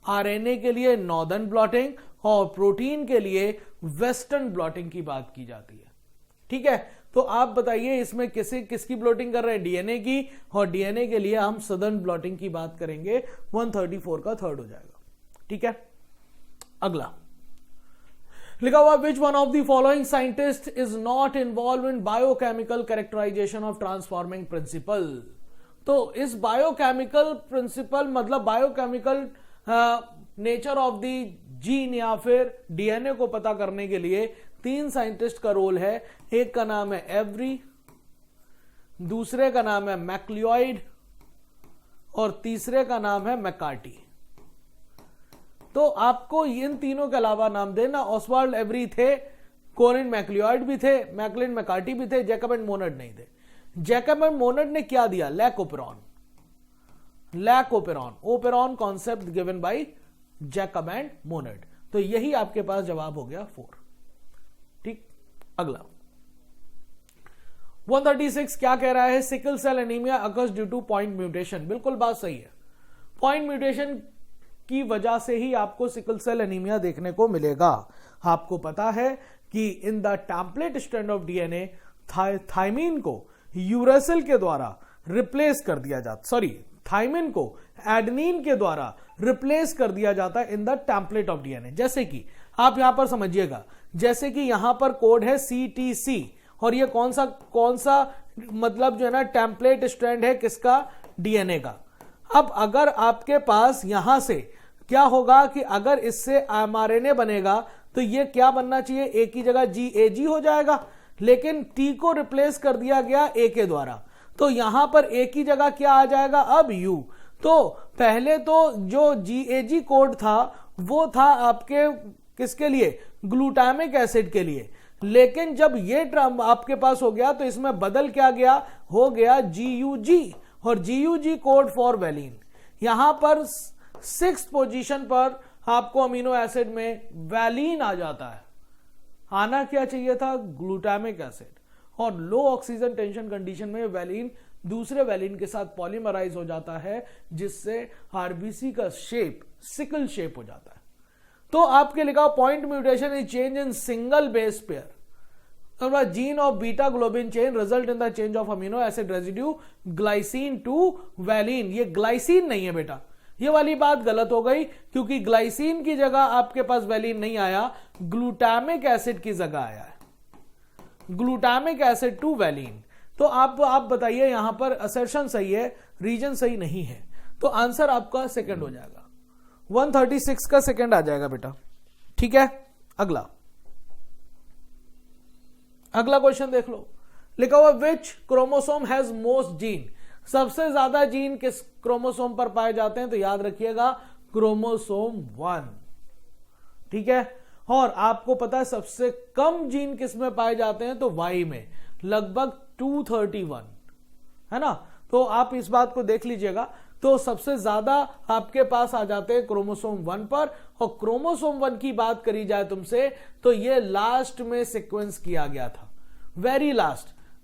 आरएनए के लिए नॉर्दर्न ब्लॉटिंग और प्रोटीन के लिए वेस्टर्न ब्लॉटिंग की बात की जाती है। ठीक है, तो आप बताइए इसमें किसकी ब्लॉटिंग कर रहे हैं? डीएनए की, और डीएनए के लिए हम सदर्न ब्लॉटिंग की बात करेंगे। 134 का थर्ड हो जाएगा। ठीक है, अगला लिखा हुआ which one of the following scientist is not involve in biochemical characterization of transforming principle. तो इस बायोकेमिकल प्रिंसिपल मतलब biochemical nature of the gene या फिर डीएनए को पता करने के लिए 3 साइंटिस्ट का रोल है। एक का नाम है एवरी, दूसरे का नाम है मैक्लियॉइड और तीसरे का नाम है मैकार्टी। तो आपको इन तीनों के अलावा नाम देना। ऑसवाल्ड एवरी थे, कोरिन मैक्लियॉइड भी थे, मैकलिन मैकार्टी भी थे, जैकब एंड मोनड नहीं थे। जैकब एंड मोनड ने क्या दिया? Lac operon, operon concept given by Jacob and Monod. तो यही आपके पास जवाब हो गया 4। ठीक, अगला 136 क्या कह रहा है? Sickle cell anaemia occurs due to point mutation. बिल्कुल बात सही है, पॉइंट म्यूटेशन की वजह से ही आपको सिकल सेल एनीमिया देखने को मिलेगा। आपको पता है कि in the template strand of DNA thymine को यूरेसिल के द्वारा रिप्लेस कर दिया जाता, थाइमिन को एडेनिन के द्वारा रिप्लेस कर दिया जाता है in the template of DNA. जैसे कि आप यहां पर समझिएगा, जैसे कि यहां पर कोड है CTC और ये कौन सा मतलब जो है ना टेम्पलेट स्ट्रैंड है किसका? डीएनए का। अब अगर आपके पास यहां से क्या होगा कि अगर इससे mRNA बनेगा तो ये क्या बनना चाहिए? ए की जगह GAG हो जाएगा, लेकिन T को रिप्लेस कर दिया गया A के द्वारा, तो यहां पर A की जगह क्या आ जाएगा? अब U। तो पहले तो जो GAG कोड था वो था आपके किसके लिए? ग्लूटामिक एसिड के लिए। लेकिन जब ये ट्रम आपके पास हो गया तो इसमें बदल क्या गया? हो गया GUG, और GUG कोड फॉर वैलिन। यहां पर 6th पोजीशन पर आपको अमीनो एसिड में वैलिन आ जाता है। आना क्या चाहिए था? Glutamic acid. और लो ऑक्सीजन टेंशन कंडीशन में वैलिन दूसरे वैलिन के साथ पॉलीमराइज हो जाता है, जिससे आरबीसी का शेप सिकल शेप हो जाता है। तो आपके लिखा point mutation is change in single base pair gene of beta globin chain result in the change of amino acid residue glycine to valine. ये ग्लाइसिन नहीं है बेटा, ये वाली बात गलत हो गई, क्योंकि ग्लाइसिन की जगह आपके पास वैलिन नहीं आया, ग्लूटामिक एसिड की जगह आया है, ग्लूटामिक एसिड टू वैलिन। तो आप बताइए यहां पर असर्शन सही है, रीजन सही नहीं है, तो आंसर आपका सेकंड हो जाएगा, 136 का सेकंड आ जाएगा बेटा। ठीक है, अगला क्वेश्चन देख लो। लिखा हुआ विच क्रोमोसोम हैज मोस्ट जीन। सबसे ज्यादा जीन किस क्रोमोसोम पर पाए जाते हैं? तो याद रखिएगा क्रोमोसोम 1। ठीक है, और आपको पता है सबसे कम जीन किस में पाए जाते हैं? तो वाई में, लगभग 231, है ना। तो आप इस बात को देख लीजिएगा, तो सबसे ज्यादा आपके पास आ जाते हैं क्रोमोसोम 1 पर, और क्रोमोसोम 1 की बात करी जाए तुमसे तो ये लास्ट में सीक्वेंस किया गया था, वेरी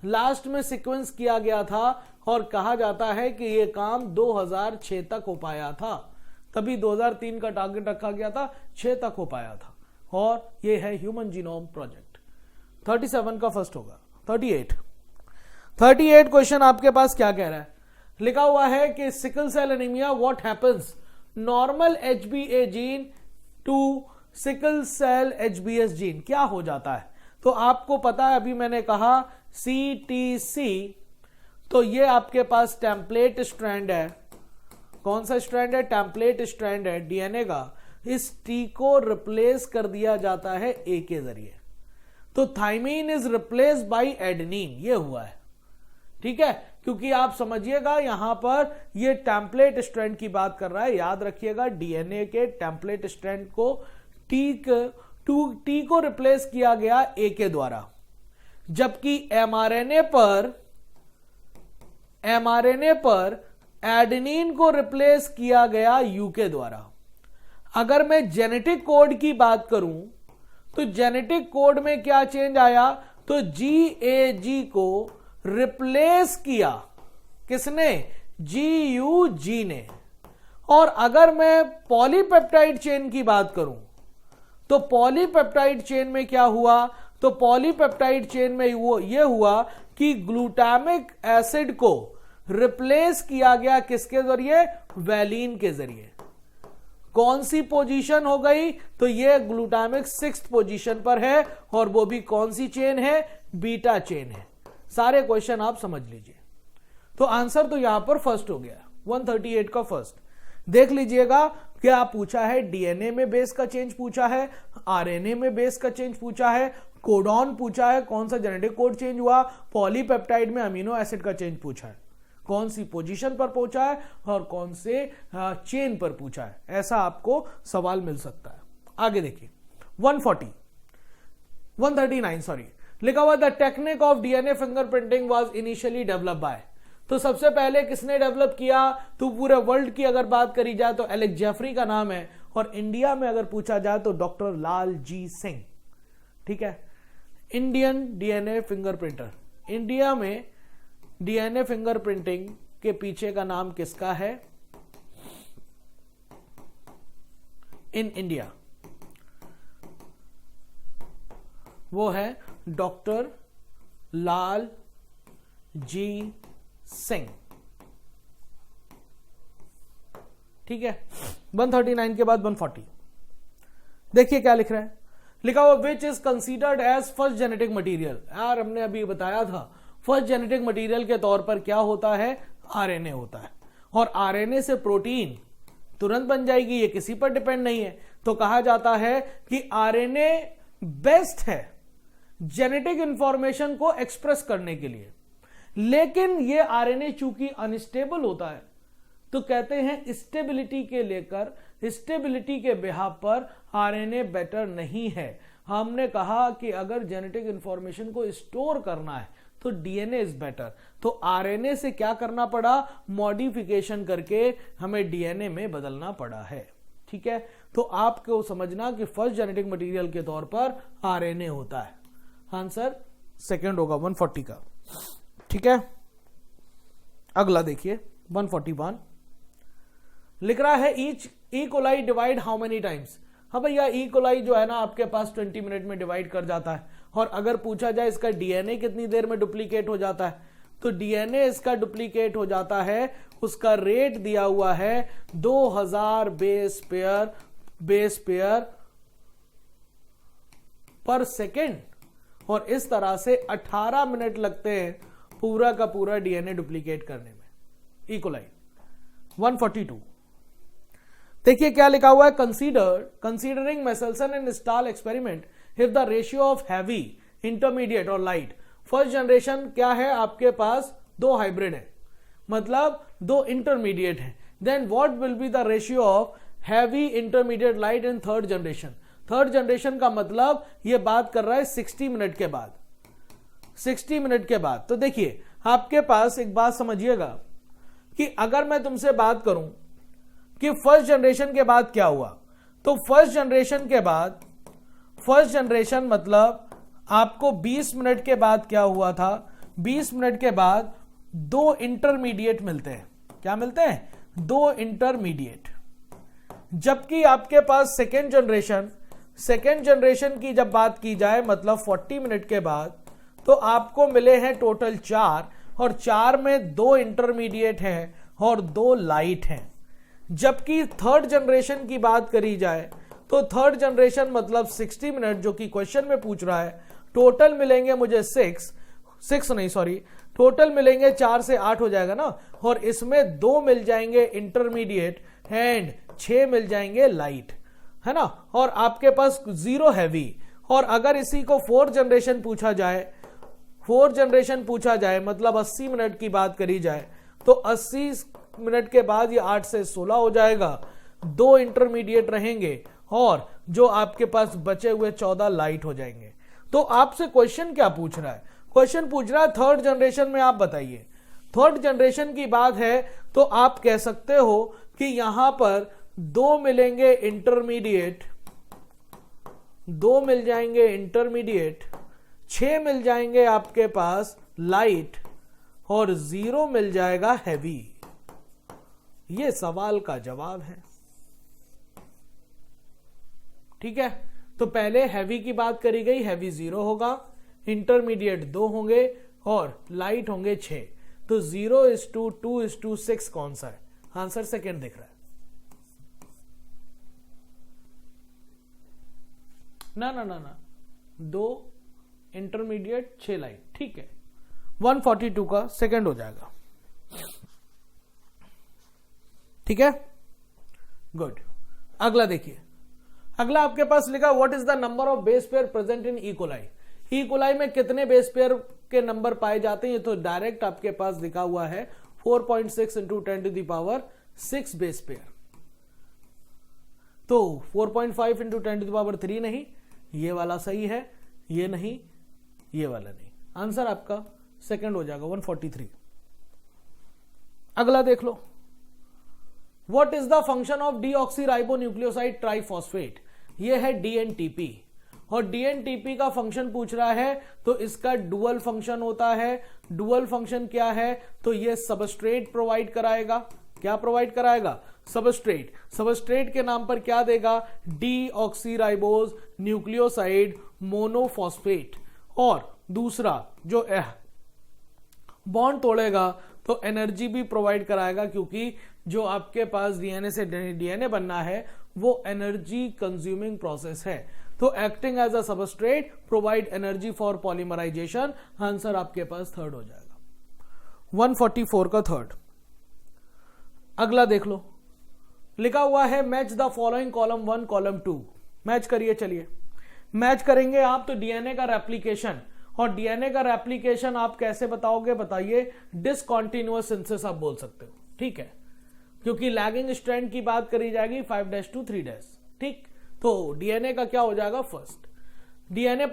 लास्ट में सीक्वेंस किया गया था, और कहा जाता है कि ये काम 2006 तक हो पाया था, तभी 2003 का टारगेट रखा गया था, 6 तक हो पाया था, और ये है ह्यूमन जीनोम प्रोजेक्ट। 37 का फर्स्ट होगा। 38 क्वेश्चन आपके पास क्या कह रहा है, लिखा हुआ है कि sickle cell anaemia what happens normal HbA gene to sickle cell HbS gene, क्या हो जाता है। तो आपको पता है, अभी मैंने कहा CTC, तो ये आपके पास टेम्पलेट स्ट्रैंड है। कौन सा स्ट्रैंड है? टेम्पलेट स्ट्रैंड है डीएनए का। इस टी को रिप्लेस कर दिया जाता है ए के जरिए, तो thymine is replace by adenine, ये हुआ है, ठीक है। क्योंकि आप समझिएगा यहां पर ये टेम्पलेट स्ट्रैंड की बात कर रहा है, याद रखिएगा डीएनए के टेम्पलेट स्ट्रैंड को टी को रिप्लेस किया गया ए के द्वारा, जबकि एमआरएनए पर एडेनिन को रिप्लेस किया गया यू के द्वारा। अगर मैं जेनेटिक कोड की बात करूं तो जेनेटिक कोड में क्या चेंज आया, तो GAG को रिप्लेस किया किसने? GUG ने। और अगर मैं पॉलीपेप्टाइड चेन की बात करूं तो पॉलीपेप्टाइड चेन में क्या हुआ, तो पॉलीपेप्टाइड चेन में यह हुआ कि ग्लूटामिक एसिड को रिप्लेस किया गया किसके जरिए? वैलीन के जरिए। कौन सी पोजीशन हो गई, तो ये ग्लूटामिक 6th पोजीशन पर है, और वो भी कौन सी चेन है? बीटा चेन है। सारे क्वेश्चन आप समझ लीजिए। तो आंसर तो यहां पर फर्स्ट हो गया, 138 का फर्स्ट। देख लीजिएगा क्या पूछा है, डीएनए में बेस का चेंज पूछा है, आरएनए में बेस का चेंज पूछा है, कोडॉन पूछा है, कौन सा जेनेटिक कोड चेंज हुआ, पॉलीपेप्टाइड में अमीनो एसिड का चेंज पूछा है, कौन सी पोजीशन पर पहुंचा है, और कौन से चेन पर पूछा है। ऐसा आपको सवाल मिल सकता है। आगे देखिए 139 लिखा हुआ the technique of DNA fingerprinting was initially developed by, तो सबसे पहले किसने डेवलप किया, तो पूरे वर्ल्ड की अगर बात करी जाए तो एलेक्स जेफरी का नाम है, और इंडिया में अगर पूछा जाए तो डॉक्टर लाल जी सिंह, ठीक है। इंडियन डीएनए फिंगरप्रिंटर, इंडिया में डीएनए फिंगरप्रिंटिंग के पीछे का नाम किसका है? इन इंडिया वो है डॉक्टर लाल जी सिंह, ठीक है। 139 के बाद 140 देखिए क्या लिख रहा है, लिखा हुआ which is considered as first genetic material. यार हमने अभी बताया था फर्स्ट जेनेटिक मटेरियल के तौर पर क्या होता है? आरएनए होता है, और आरएनए से प्रोटीन तुरंत बन जाएगी, ये किसी पर डिपेंड नहीं है। तो कहा जाता है कि आरएनए बेस्ट है जेनेटिक इंफॉर्मेशन को एक्सप्रेस करने के लिए, लेकिन ये आरएनए चूंकि अनस्टेबल होता है, तो कहते हैं स्टेबिलिटी के बिहाफ पर आरएनए बेटर नहीं है। हमने कहा कि अगर जेनेटिक इंफॉर्मेशन को स्टोर करना है तो डीएनए इज बेटर, तो आरएनए से क्या करना पड़ा? मॉडिफिकेशन करके हमें डीएनए में बदलना पड़ा है, ठीक है। तो आपको समझना कि फर्स्ट जेनेटिक मटेरियल के तौर पर आरएनए होता है। आंसर सेकंड होगा 140 का, ठीक है। अगला देखिए 141 लिख रहा है each E coli divide how many times. हाँ भैया, ई कोलाई जो है ना आपके पास 20 मिनट में डिवाइड कर जाता है, और अगर पूछा जाए इसका डीएनए कितनी देर में डुप्लीकेट हो जाता है, तो डीएनए इसका डुप्लीकेट हो जाता है, उसका रेट दिया हुआ है 2000 बेस पेयर पर सेकेंड, और इस तरह से 18 मिनट लगते हैं पूरा का पूरा डीएनए डुप्लीकेट करने में। ई कोलाई 142 देखिए क्या लिखा हुआ है, considering Meselson and stall experiment if the ratio of heavy, intermediate और लाइट। फर्स्ट जनरेशन क्या है आपके पास? 2 हाइब्रिड है, मतलब 2 इंटरमीडिएट है। Then what will be the ratio of heavy, intermediate, light in third generation. Third generation का मतलब ये बात कर रहा है 60 मिनट के बाद, 60 मिनट के बाद। तो देखिए आपके पास एक बात समझिएगा कि अगर मैं तुमसे बात करूं कि फर्स्ट जनरेशन के बाद क्या हुआ, तो फर्स्ट जनरेशन मतलब आपको 20 मिनट के बाद क्या हुआ था, 20 मिनट के बाद 2 इंटरमीडिएट मिलते हैं। क्या मिलते हैं? 2 इंटरमीडिएट। जबकि आपके पास सेकेंड जनरेशन की जब बात की जाए मतलब 40 मिनट के बाद, तो आपको मिले हैं टोटल 4, और 4 में 2 इंटरमीडिएट हैं और 2 लाइट हैं। जबकि थर्ड जनरेशन की बात करी जाए तो थर्ड जनरेशन मतलब 60 मिनट जो कि क्वेश्चन में पूछ रहा है, टोटल मिलेंगे मुझे 6 टोटल मिलेंगे 4 से 8 हो जाएगा ना, और इसमें 2 मिल जाएंगे इंटरमीडिएट एंड 6 मिल जाएंगे लाइट, है ना। और आपके पास 0 हैवी। और अगर इसी को 4th जनरेशन पूछा जाए मतलब 80 मिनट की बात करी जाए, तो 80 मिनट के बाद ये 8 से 16 हो जाएगा, 2 इंटरमीडिएट रहेंगे और जो आपके पास बचे हुए 14 लाइट हो जाएंगे। तो आपसे क्वेश्चन क्या पूछ रहा है? क्वेश्चन पूछ रहा है थर्ड जनरेशन में आप बताइए। थर्ड जनरेशन की बात है तो आप कह सकते हो कि यहां पर 2 मिलेंगे इंटरमीडिएट, 2 मिल जाएंगे इंटरमीडिएट, 6 मिल जाएंगे आपके पास लाइट और 0 मिल जाएगा हैवी। ये सवाल का जवाब है। ठीक है, तो पहले हैवी की बात करी गई, हैवी 0 होगा, इंटरमीडिएट 2 होंगे और लाइट होंगे 6। तो 0:2:6 कौन सा है? आंसर सेकंड दिख रहा है ना, 2 इंटरमीडिएट 6 लाइट। ठीक है, 142 का सेकंड हो जाएगा। ठीक है, गुड। अगला देखिए, अगला आपके पास लिखा what is the number of base pair present in E coli. E coli में कितने बेस पेयर के नंबर पाए जाते हैं? ये तो डायरेक्ट आपके पास लिखा हुआ है 4.6 × 10⁻6 बेस पेयर। तो 4.5 × 10⁻3 नहीं, ये वाला सही है, ये नहीं, ये वाला नहीं। आंसर आपका सेकंड हो जाएगा 143। अगला देख लो, what is the function of deoxyribonucleoside triphosphate. ये है डीएनटीपी, और डीएनटीपी का फंक्शन पूछ रहा है तो इसका डुअल फंक्शन होता है। डुअल फंक्शन क्या है? तो ये सबस्ट्रेट प्रोवाइड कराएगा। क्या प्रोवाइड कराएगा? सबस्ट्रेट। सबस्ट्रेट के नाम पर क्या देगा? Deoxyribose nucleoside monophosphate. और दूसरा जो बॉन्ड तोड़ेगा तो एनर्जी भी प्रोवाइड कराएगा, क्योंकि जो आपके पास डीएनए से डीएनए बनना है वो एनर्जी कंज्यूमिंग प्रोसेस है। तो acting as a substrate provide energy for polymerization. Answer आपके पास थर्ड हो जाएगा 144 का थर्ड। अगला देख लो, लिखा हुआ है match the following column 1 column 2। Match करिए, चलिए मैच करेंगे आप। तो डीएनए का रेप्लिकेशन, और डीएनए का रेप्लिकेशन आप कैसे बताओगे? बताइए, डिसकंटीन्यूअस सिंथेसिस आप बोल सकते हो। ठीक है, क्योंकि लैगिंग स्ट्रैंड की बात करी जाएगी 5' to 3'। ठीक, तो डीएनए का क्या हो जाएगा? फर्स्ट डीएनए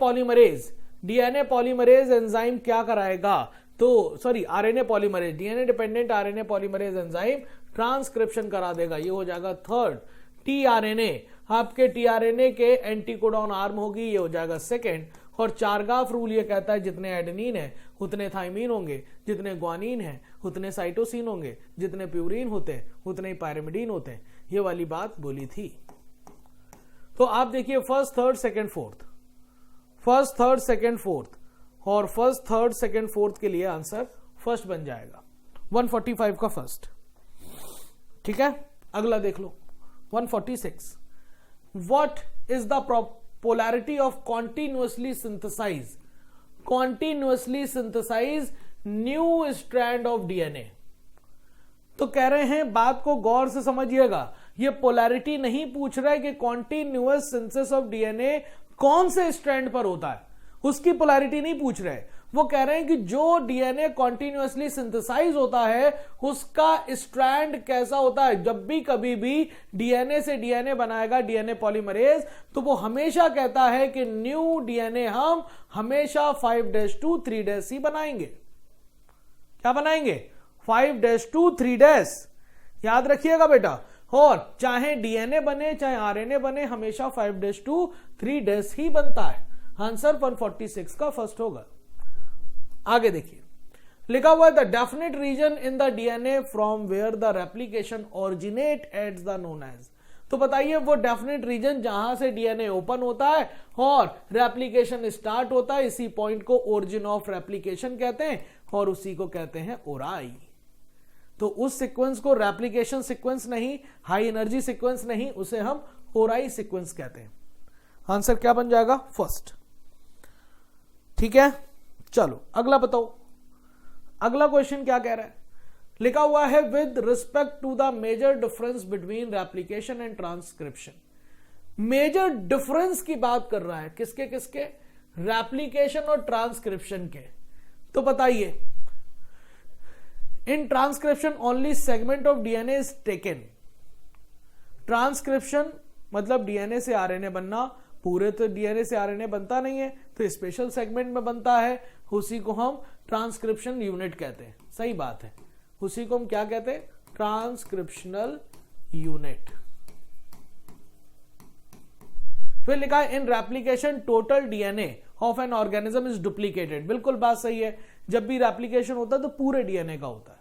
पॉलीमरेज एंजाइम क्या कराएगा? तो sorry, RNA polymerase, DNA dependent RNA polymerase enzyme transcription करा देगा। ये हो जाएगा थर्ड। टीआरएनए, आपके टीआरएनए के एंटीकोडॉन आर्म होगी, ये हो जाएगा सेकंड। और चारगाफ रूल ये कहता है जितने एडेनिन है उतने थाइमीन होंगे, जितने ग्वानिन है उतने साइटोसिन होंगे, जितने प्यूरिन होते हैं उतने ही पायरिमिडीन होते हैं। ये वाली बात बोली थी। तो आप देखिए first third second fourth, first third second fourth, और फर्स्ट थर्ड सेकंड फोर्थ के लिए आंसर फर्स्ट बन जाएगा 145 का फर्स्ट। ठीक है, अगला देख लो 146। What is the polarity of continuously synthesize new strand of DNA। तो कह रहे हैं, बात को गौर से समझिएगा, ये पोलैरिटी नहीं पूछ रहा है कि कॉन्टिन्यूअस सिंथेसिस ऑफ डीएनए कौन से स्ट्रैंड पर होता है, उसकी पोलैरिटी नहीं पूछ रहे। वो कह रहे हैं कि जो डीएनए कॉन्टिन्यूअसली सिंथेसाइज होता है उसका स्ट्रैंड कैसा होता है। जब भी कभी भी डीएनए से डीएनए बनाएगा डीएनए पॉलीमरेज, तो वो हमेशा कहता है कि न्यू डीएनए हम हमेशा 5' to 3' ही बनाएंगे। क्या बनाएंगे? 5' 3' याद रखिएगा बेटा। और चाहे डीएनए बने चाहे आरएनए बने, हमेशा 5' 3' ही बनता है। आंसर 146 का फर्स्ट होगा। आगे देखिए, लिखा हुआ है the definite region in the DNA from where the replication originate at the known as. तो बताइए वो डेफिनेट रीजन जहां से डीएनए ओपन होता है और रेप्लीकेशन स्टार्ट होता है, इसी पॉइंट को ओरिजिन ऑफ रेप्लीकेशन कहते हैं और उसी को कहते हैं ओराई। तो उस सीक्वेंस को रेप्लीकेशन सीक्वेंस नहीं, हाई एनर्जी सीक्वेंस नहीं, उसे हम ओराई सीक्वेंस कहते हैं। आंसर क्या बन जाएगा? फर्स्ट। ठीक है, चलो अगला बताओ। अगला क्वेश्चन क्या कह रहा है? लिखा हुआ है with respect to the major difference between replication and transcription. Major difference की बात कर रहा है, किसके किसके? रेप्लीकेशन और ट्रांसक्रिप्शन के। तो बताइए, इन transcription only segment of DNA is taken. Transcription मतलब डीएनए से आरएनए बनना, पूरे तो डीएनए से आरएनए बनता नहीं है, तो स्पेशल सेगमेंट में बनता है, उसी को हम ट्रांसक्रिप्शन यूनिट कहते हैं। सही बात है, उसी को हम क्या कहते हैं? Transcriptional unit. फिर लिखा है in replication total DNA of an organism is duplicated. बिल्कुल बात सही है, जब भी रेप्लीकेशन होता है तो पूरे डीएनए का होता है,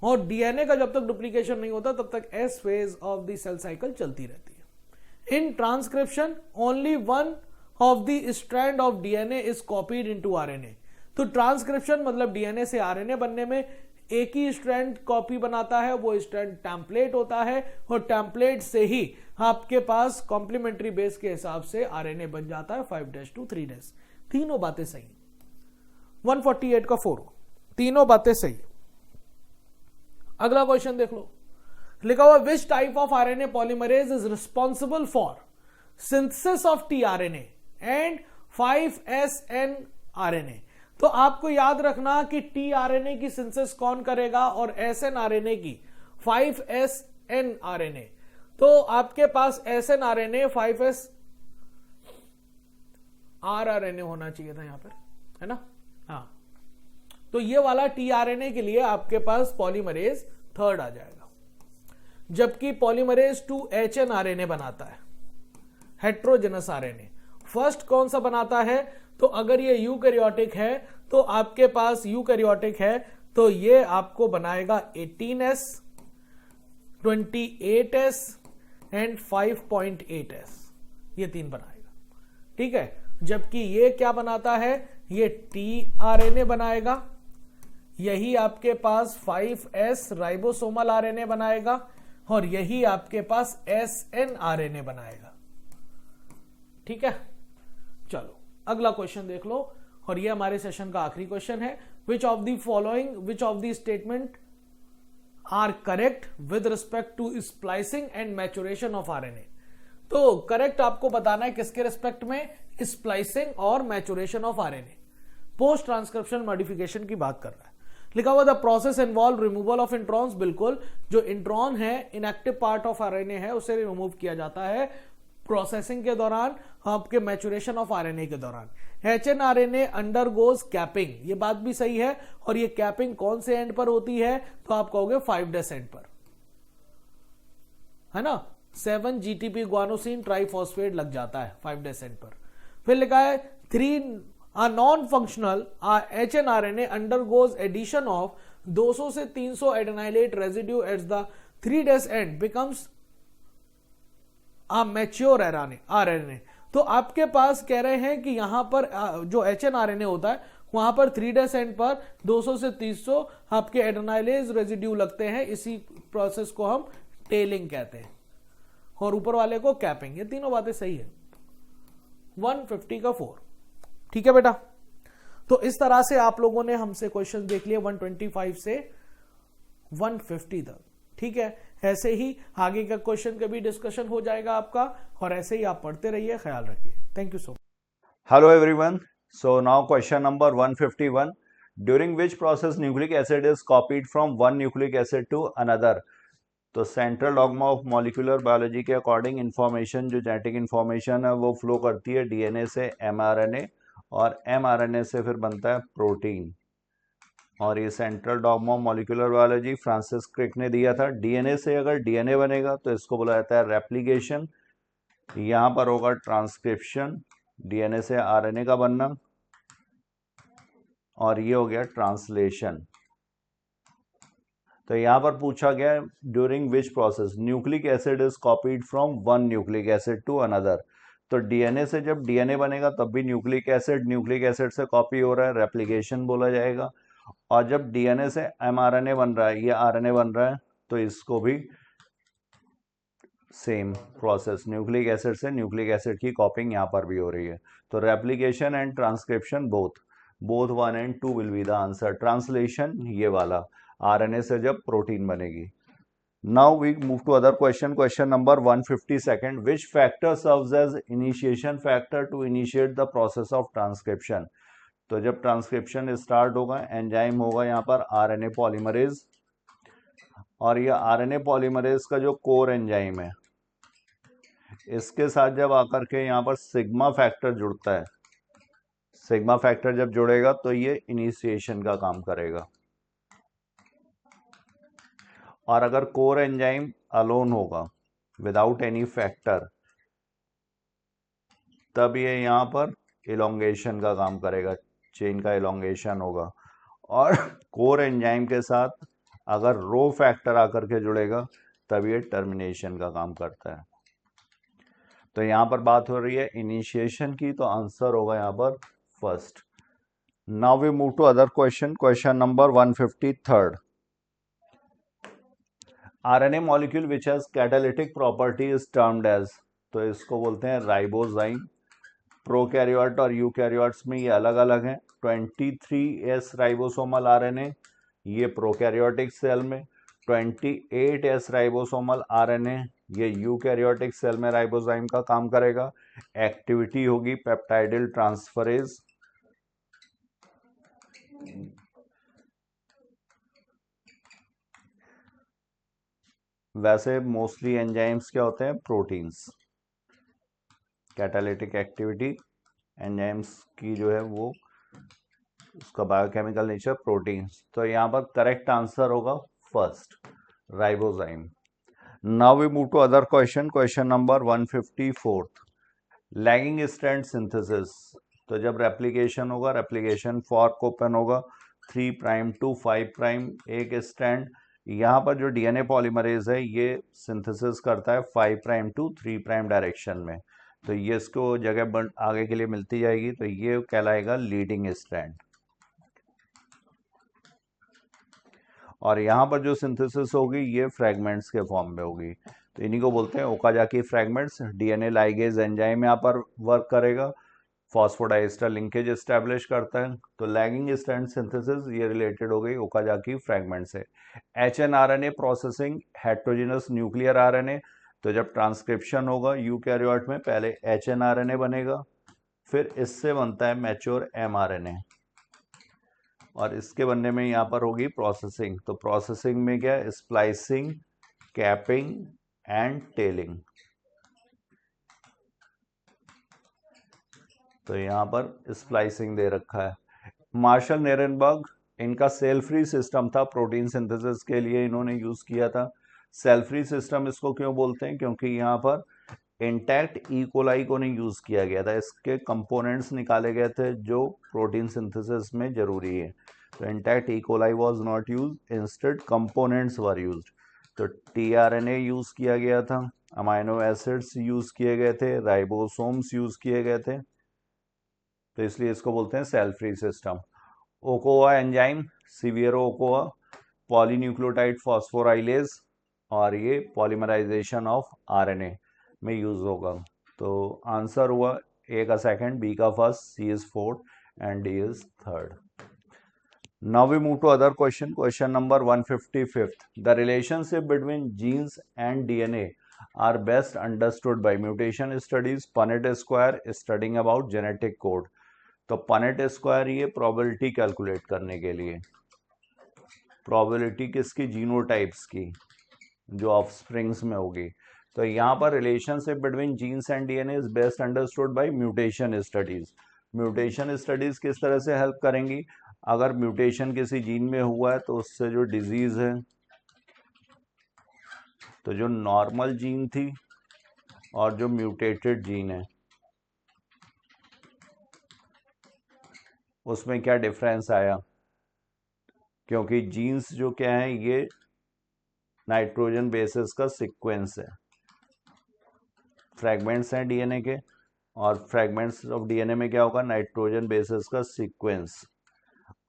और डीएनए का जब तक डुप्लीकेशन नहीं होता तब तक S phase of the cell cycle चलती रहती है। In transcription only one of the strand of DNA is copied into RNA. तो ट्रांसक्रिप्शन मतलब डीएनए से आरएनए बनने में एक ही स्ट्रैंड कॉपी बनाता है, वो स्ट्रैंड टेम्पलेट होता है, और टेम्पलेट से ही आपके पास कॉम्प्लीमेंट्री बेस के हिसाब से आरएनए बन जाता है 5' 3'। तीनों बातें सही। 148 का 4, तीनों बातें सही। अगला क्वेश्चन देख लो, लिखा हुआ which type of RNA polymerase is responsible for synthesis of tRNA and 5SN RNA. तो आपको याद रखना कि टीआरएनए की सिंथेसिस कौन करेगा और SN आरएनए की 5SN आरएनए। तो आपके पास SN आरएनए 5S आरएनए होना चाहिए था यहां पर, है ना? हाँ, तो ये वाला टीआरएनए के लिए आपके पास पॉलीमरेज थर्ड आ जाएगा, जबकि पॉलीमरेज 2HN आरएनए बनाता है, हेट्रोजेनस आरएनए। फर्स्ट कौन सा बनाता है? तो अगर ये यूकैरियोटिक है तो आपके पास यूकैरियोटिक है तो ये आपको बनाएगा 18S, 28S एंड 5.8S, ये 3 बनाएगा। ठीक है, जबकि ये क्या बनाता है? ये टीआरएनए बनाएगा, यही आपके पास 5S राइबोसोमल आरएनए बनाएगा, और यही आपके पास SN आरएनए बनाएगा। ठीक है, चलो अगला क्वेश्चन देख लो, और ये हमारे सेशन का आखिरी क्वेश्चन है। Which of the statement are correct with respect to splicing and maturation of RNA. तो करेक्ट आपको बताना है किसके रिस्पेक्ट में? स्प्लाइसिंग और maturation of RNA. Post transcription modification की बात कर रहा है। लिखा हुआ the process involve removal of introns. बिल्कुल, जो इंट्रॉन है, इनएक्टिव पार्ट ऑफ आरएनए है, उसे रिमूव किया जाता है प्रोसेसिंग के दौरान, आपके मैचुरेशन ऑफ आरएनए के दौरान। एचएन आरएनए अंडरगोज कैपिंग, ये बात भी सही है, और ये कैपिंग कौन से एंड पर होती है? तो आप कहोगे 5' एंड पर, है ना? 7 GTP ग्वानोसिन ट्राइफॉस्फेट लग जाता है 5' एंड पर। फिर लिखा है 3 non functional HN RNA undergoes addition of 200 से 300 adenylate residue at the 3' end becomes mature RNA. तो आपके पास कह रहे हैं कि यहां पर जो एचएन आरएनए होता है वहां पर 3' एंड पर 200 से 300 आपके एडेनाइलेज रेजिड्यू लगते हैं, इसी प्रोसेस को हम टेलिंग कहते हैं, और ऊपर वाले को कैपिंग। ये तीनों बातें सही है। 150 का 4। ठीक है बेटा, तो इस तरह से आप लोगों ने हमसे क्वेश्चन देख लिए 125 से 150 तक। ठीक है, ऐसे ही आगे का क्वेश्चन का भी डिस्कशन हो जाएगा आपका, और ऐसे ही आप पढ़ते रहिए। ख्याल रखिए। Thank you so much. Hello everyone. So now question number 151. During which process nucleic acid is copied from one nucleic acid to another? तो central dogma of molecular biology के अकॉर्डिंग इंफॉर्मेशन, जो जेनेटिक इंफॉर्मेशन है, वो फ्लो करती है डीएनए से एमआरएनए, और एमआरएनए से फिर बनता है प्रोटीन, और ये central dogma of molecular biology Francis Crick ने दिया था। डीएनए से अगर डीएनए बनेगा तो इसको बोला जाता है रेप्लिकेशन। यहाँ पर होगा ट्रांसक्रिप्शन, डीएनए से आरएनए का बनना, और ये हो गया ट्रांसलेशन। तो यहाँ पर पूछा गया during which process nucleic acid is copied from one nucleic acid to another. तो डीएनए से जब डीएनए बनेगा तब भी न्यूक्लिक एसिड से कॉपी हो रहा है, रेप्लिकेशन बोला जाएगा। और जब डीएनए से एमआरएनए बन रहा है या आरएनए बन रहा है तो इसको भी सेम प्रोसेस, न्यूक्लिक एसिड से न्यूक्लिक एसिड की कॉपिंग यहाँ पर भी हो रही है। तो replication and transcription both 1 and 2 will be the answer. Translation ये वाला आरएनए से जब प्रोटीन बनेगी। Now we move to other question. Question number 152, which factor serves as initiation factor to initiate the process of transcription. तो जब ट्रांसक्रिप्शन स्टार्ट होगा एंजाइम होगा यहाँ पर आरएनए पॉलीमरेज, और ये आरएनए पॉलीमरेज का जो कोर एंजाइम है इसके साथ जब आकर के यहाँ पर सिग्मा फैक्टर जुड़ता है, सिग्मा फैक्टर जब जुड़ेगा तो ये इनिशिएशन का काम करेगा। और अगर कोर एंजाइम अलोन होगा विदाउट एनी फैक्टर तब ये यहाँ पर इलोंगेशन का काम करेगा, चेन का इलोंगेशन होगा। और कोर एंजाइम के साथ अगर रो फैक्टर आकर के जुड़ेगा तब ये टर्मिनेशन का काम करता है। तो यहाँ पर बात हो रही है इनिशिएशन की, तो आंसर होगा यहाँ पर first. Now we move to other question. Question number 153, RNA molecule which has catalytic property is termed as. तो इसको बोलते हैं राइबोजाइम। प्रोकैरियोट और यूकैरियोट्स में ये अलग अलग हैं। 23S राइबोसोमल आरएनए ये प्रोकैरियोटिक सेल में, 28S राइबोसोमल आरएनए ये यूकैरियोटिक सेल में राइबोजाइम का काम करेगा। एक्टिविटी होगी पेप्टाइडिल ट्रांसफरेज। वैसे मोस्टली एंजाइम्स क्या होते हैं, प्रोटीन्स। कैटालिटिक एक्टिविटी एंजाइम्स की जो है वो उसका बायोकेमिकल नेचर प्रोटीन्स। तो यहाँ पर करेक्ट आंसर होगा first, ribozyme. Now we move to other question. Question number 154, lagging strand synthesis. तो जब रेप्लिकेशन होगा, रेप्लिकेशन फॉर्क ओपन होगा 3 प्राइम टू 5 प्राइम एक स्ट्रैंड। यहाँ पर जो डीएनए पॉलीमरेज है ये सिंथेसिस करता है 5 प्राइम टू 3 प्राइम डायरेक्शन में। तो ये इसको जगह आगे के लिए मिलती जाएगी, तो ये कहलाएगा लीडिंग स्ट्रैंड। और यहाँ पर जो सिंथेसिस होगी ये फ्रैगमेंट्स के फॉर्म में होगी, तो इन्हीं को बोलते हैं Okazaki fragments. DNA ligase enzyme यहाँ पर वर्क करेगा, फॉस्फोडाइस्टर लिंकेज एस्टैब्लिश करता है। तो लैगिंग स्ट्रैंड सिंथेसिस ये रिलेटेड हो गई ओकाजाकी फ्रैगमेंट से। HnRNA processing heterogeneous nuclear RNA. तो जब ट्रांसक्रिप्शन होगा यूकैरियोट में पहले एचएनआरएनए बनेगा, फिर इससे बनता है मैच्योर एमआरएनए, और इसके बनने में यहाँ पर होगी प्रोसेसिंग। तो प्रोसेसिंग में क्या है, स्प्लाइसिंग, कैपिंग एंड टेलिंग। तो यहाँ पर स्प्लाइसिंग दे रखा है। मार्शल नेरेनबर्ग इनका सेल फ्री सिस्टम था, प्रोटीन सिंथेसिस के लिए इन्होंने यूज किया था। सेल फ्री सिस्टम इसको क्यों बोलते हैं, क्योंकि यहाँ पर इंटैक्ट ई कोलाई को नहीं यूज किया गया था, इसके कंपोनेंट्स निकाले गए थे जो प्रोटीन सिंथेसिस में जरूरी है। तो intact E coli was not use, instead components were used. तो टीआरएनए यूज किया गया था, अमाइनो एसिड्स यूज किए गए थे, राइबोसोम्स यूज किए गए थे, तो इसलिए इसको बोलते हैं cell free system. Ochoa enzyme, Severo Ochoa, polynucleotide phosphorylase, और ये पॉलीमराइजेशन ऑफ आरएनए में यूज होगा। तो आंसर हुआ ए का सेकंड, बी का first, C is fourth and D is third. Now we move to other question. Question number 155, the relationship between genes and DNA are best understood by mutation studies, Punnett square, studying about genetic code। तो Punnett square ये probability कैलकुलेट करने के लिए, probability किसकी, जीनोटाइप्स की जो ऑफस्प्रिंग्स में होगी। तो यहाँ पर relationship between genes and DNA is best understood by mutation studies. Mutation studies किस तरह से हेल्प करेंगी, अगर म्यूटेशन किसी जीन में हुआ है तो उससे जो डिजीज है, तो जो नॉर्मल जीन थी और जो म्यूटेटेड जीन है उसमें क्या डिफरेंस आया, क्योंकि जीन्स जो क्या है ये नाइट्रोजन बेसिस का सीक्वेंस है, फ्रैगमेंट्स हैं डीएनए के, और फ्रैगमेंट्स ऑफ डीएनए में क्या होगा, नाइट्रोजन बेसिस का सीक्वेंस।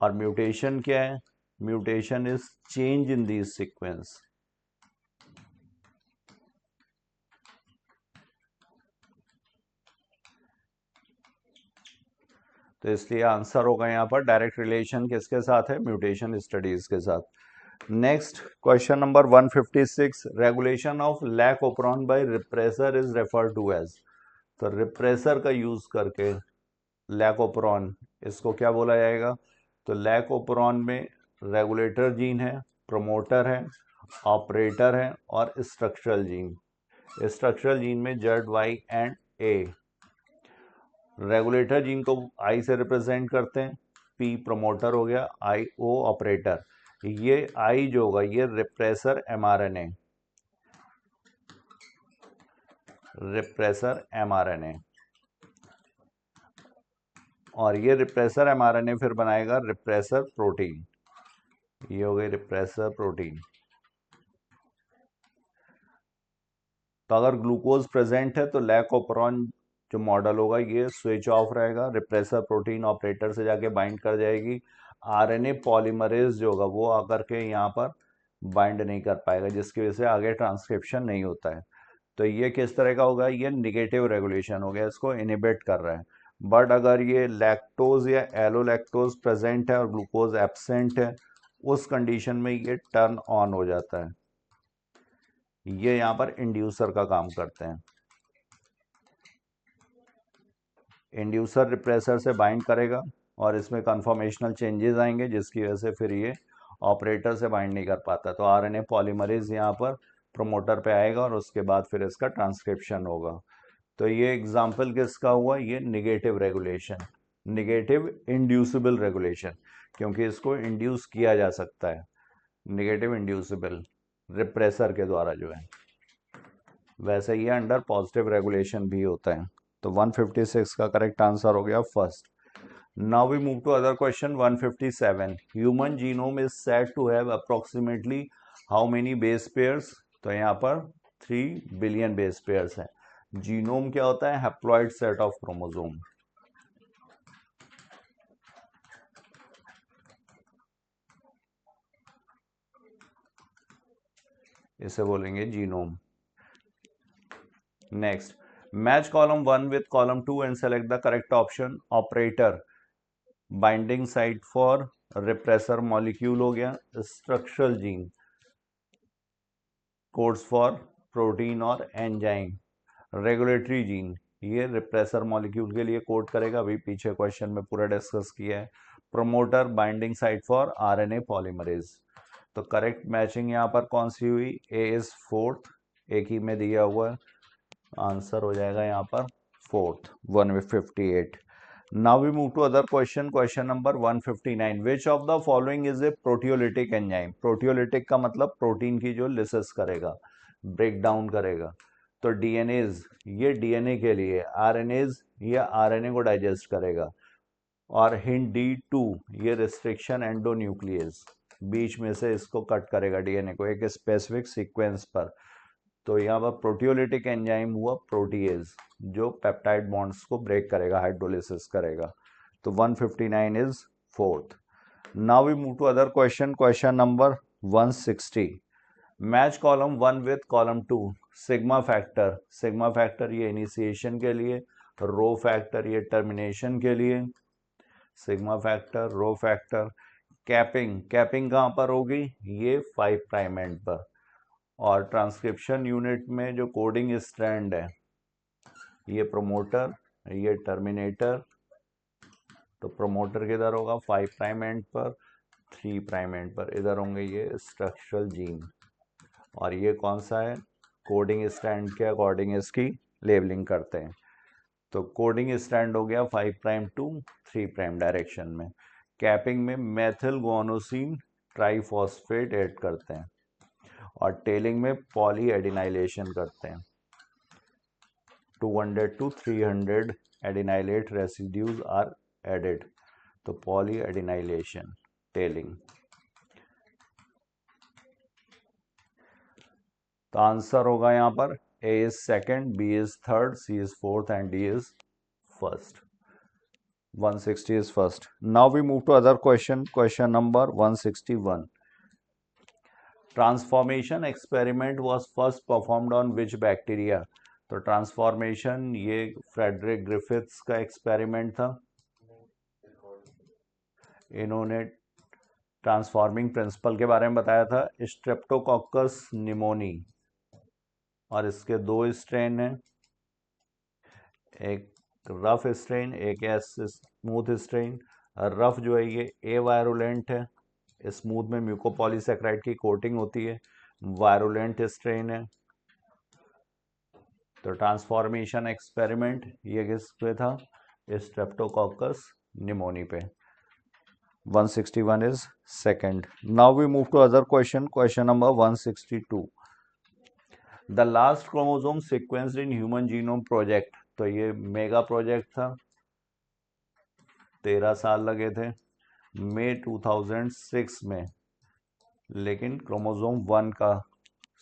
और म्यूटेशन क्या है, mutation is change in this sequence. तो इसलिए आंसर होगा यहाँ पर डायरेक्ट रिलेशन किसके साथ है, म्यूटेशन स्टडीज के साथ। Next question number 156, regulation of lac operon by repressor is referred to as. तो रिप्रेसर का यूज करके लैक ओपरॉन, इसको क्या बोला जाएगा, तो लैक ओपरॉन में रेगुलेटर जीन है, प्रमोटर है, ऑपरेटर है और स्ट्रक्चरल जीन। स्ट्रक्चरल जीन में Z, Y and A. Regulator gene को आई से रिप्रेजेंट करते हैं, पी प्रमोटर हो गया, आई ओ ऑपरेटर। ये आई जो होगा ये रिप्रेसर एमआरएनए, रिप्रेसर एमआरएनए, और ये रिप्रेसर एमआरएनए फिर बनाएगा रिप्रेसर प्रोटीन। ये हो गई रिप्रेसर प्रोटीन। तो अगर ग्लूकोज प्रेजेंट है तो लैक ओपरॉन जो मॉडल होगा ये स्विच ऑफ रहेगा, रिप्रेसर प्रोटीन ऑपरेटर से जाके बाइंड कर जाएगी, आरएनए पॉलीमरेज जो होगा वो आकर के यहाँ पर बाइंड नहीं कर पाएगा, जिसकी वजह से आगे ट्रांसक्रिप्शन नहीं होता है। तो ये किस तरह का होगा, ये निगेटिव रेगुलेशन हो गया, इसको इनिबिट कर रहा है। बट अगर ये लैक्टोज या एलोलैक्टोज प्रेजेंट है और ग्लूकोज एब्सेंट है, उस कंडीशन में ये टर्न ऑन हो जाता है। ये यहाँ पर इंड्यूसर का काम करते हैं। इंड्यूसर रिप्रेसर से बाइंड करेगा और इसमें कन्फॉर्मेशनल चेंजेस आएंगे, जिसकी वजह से फिर ये ऑपरेटर से बाइंड नहीं कर पाता। तो आरएनए पॉलीमरेज यहाँ पर प्रमोटर पे आएगा और उसके बाद फिर इसका ट्रांसक्रिप्शन होगा। तो ये एग्जाम्पल किसका हुआ, ये negative regulation, negative inducible regulation, क्योंकि इसको इंड्यूस किया जा सकता है, निगेटिव इंड्यूसिबल रिप्रेसर के द्वारा जो है। वैसे ये अंडर पॉजिटिव रेगुलेशन भी होता है। तो 156 का करेक्ट आंसर हो गया first. Now we move to other question 157, human genome is said to have approximately how many base pairs. तो यहाँ पर 3 बिलियन बेस पेयर्स हैं। जीनोम क्या होता है, हैप्लॉइड सेट ऑफ क्रोमोसोम। इसे बोलेंगे genome. Next, match column 1 with column 2 and select the correct option. Operator binding site for repressor molecule हो गया, structural gene codes for protein और एंजाइम, रेगुलेटरी जीन ये रिप्रेसर मॉलिक्यूल के लिए कोड करेगा, अभी पीछे क्वेश्चन में पूरा डिस्कस किया है। Promoter binding site for RNA polymerase. तो करेक्ट मैचिंग यहाँ पर कौन सी हुई, ए इज फोर्थ, एक ही में दिया हुआ है, आंसर हो जाएगा यहाँ पर fourth 158। Now we move to other question, question number 159, which of the following is a proteolytic enzyme. Proteolytic का मतलब प्रोटीन की जो लिसिस करेगा, ब्रेक डाउन करेगा। तो डीएनएज ये डीएनए के लिए, आरएनएज ये आरएनए को डाइजेस्ट करेगा, और हिंट D2 ये रिस्ट्रिक्शन एंडोन्यूक्लियस, बीच में से इसको कट करेगा डीएनए को एक स्पेसिफिक सीक्वेंस पर। तो यहाँ पर प्रोटियोलिटिक एंजाइम हुआ प्रोटीएज, जो पेप्टाइड बॉन्ड्स को ब्रेक करेगा, हाइड्रोलिसिस करेगा। तो 159 is fourth. Now we move to other question, question number 160, match column 1 with column 2। Sigma factor, sigma factor ये इनिशिएशन के लिए, रो फैक्टर ये टर्मिनेशन के लिए, sigma factor, rho factor. Capping, capping कहाँ पर होगी, ये 5 प्राइम एंड पर। और ट्रांसक्रिप्शन यूनिट में जो कोडिंग स्ट्रैंड है, ये प्रमोटर, ये टर्मिनेटर। तो प्रमोटर किधर होगा, 5 प्राइम एंड पर, 3 प्राइम एंड पर, इधर होंगे ये स्ट्रक्चरल जीन। और ये कौन सा है, कोडिंग स्ट्रैंड के अकॉर्डिंग इसकी लेबलिंग करते हैं। तो कोडिंग स्ट्रैंड हो गया 5 प्राइम टू 3 प्राइम डायरेक्शन में। कैपिंग में मेथिल गुआनोसिन ट्राइफॉस्फेट ऐड करते हैं और टेलिंग में पॉली एडिनाइलेशन करते हैं। 200 to 300 adenylate residues are added, तो पॉली एडिनाइलेशन टेलिंग। तो आंसर होगा यहाँ पर A is second, B is third, C is fourth and D is first. 160 is first. Now we move to other question. Question number 161. Transformation experiment was first performed on which bacteria? तो ट्रांसफॉर्मेशन ये फ्रेडरिक ग्रिफिथ्स का एक्सपेरिमेंट था। इन्होंने ट्रांसफॉर्मिंग प्रिंसिपल के बारे में बताया था, स्ट्रेप्टोकोकस निमोनी, और इसके दो स्ट्रेन हैं, एक रफ स्ट्रेन, एक स्मूथ स्ट्रेन। रफ जो है ये ए वायरुलेंट है, स्मूथ में म्यूकोपॉलीसेक्राइड की कोटिंग होती है, वायरुलेंट स्ट्रेन है। तो ट्रांसफॉर्मेशन एक्सपेरिमेंट ये किस पे था? स्ट्रेप्टोकोकस निमोनी पे। 161 is second. Now we move to other question. Question number 162. The last chromosome sequenced in Human Genome Project. तो ये मेगा प्रोजेक्ट था, 13 साल लगे थे, मई 2006 में, लेकिन क्रोमोसोम 1 का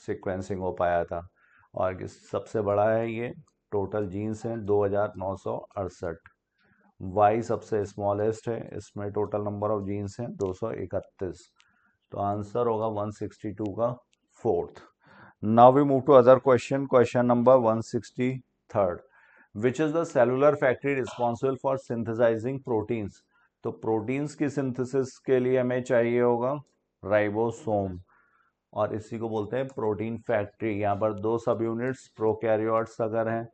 सीक्वेंसिंग हो पाया था। और सबसे बड़ा है ये, टोटल जीन्स हैं 2968। वाई सबसे स्मॉलेस्ट है, इसमें टोटल नंबर ऑफ जीन्स हैं 231। तो आंसर होगा 162 का fourth. Now we move to other question. Question number 163। Which is the cellular factory responsible for synthesizing proteins? तो प्रोटीन्स की सिंथेसिस के लिए हमें चाहिए होगा राइबोसोम, और इसी को बोलते हैं प्रोटीन फैक्ट्री। यहाँ पर दो सब यूनिट्स प्रोकैरियोट्स अगर हैं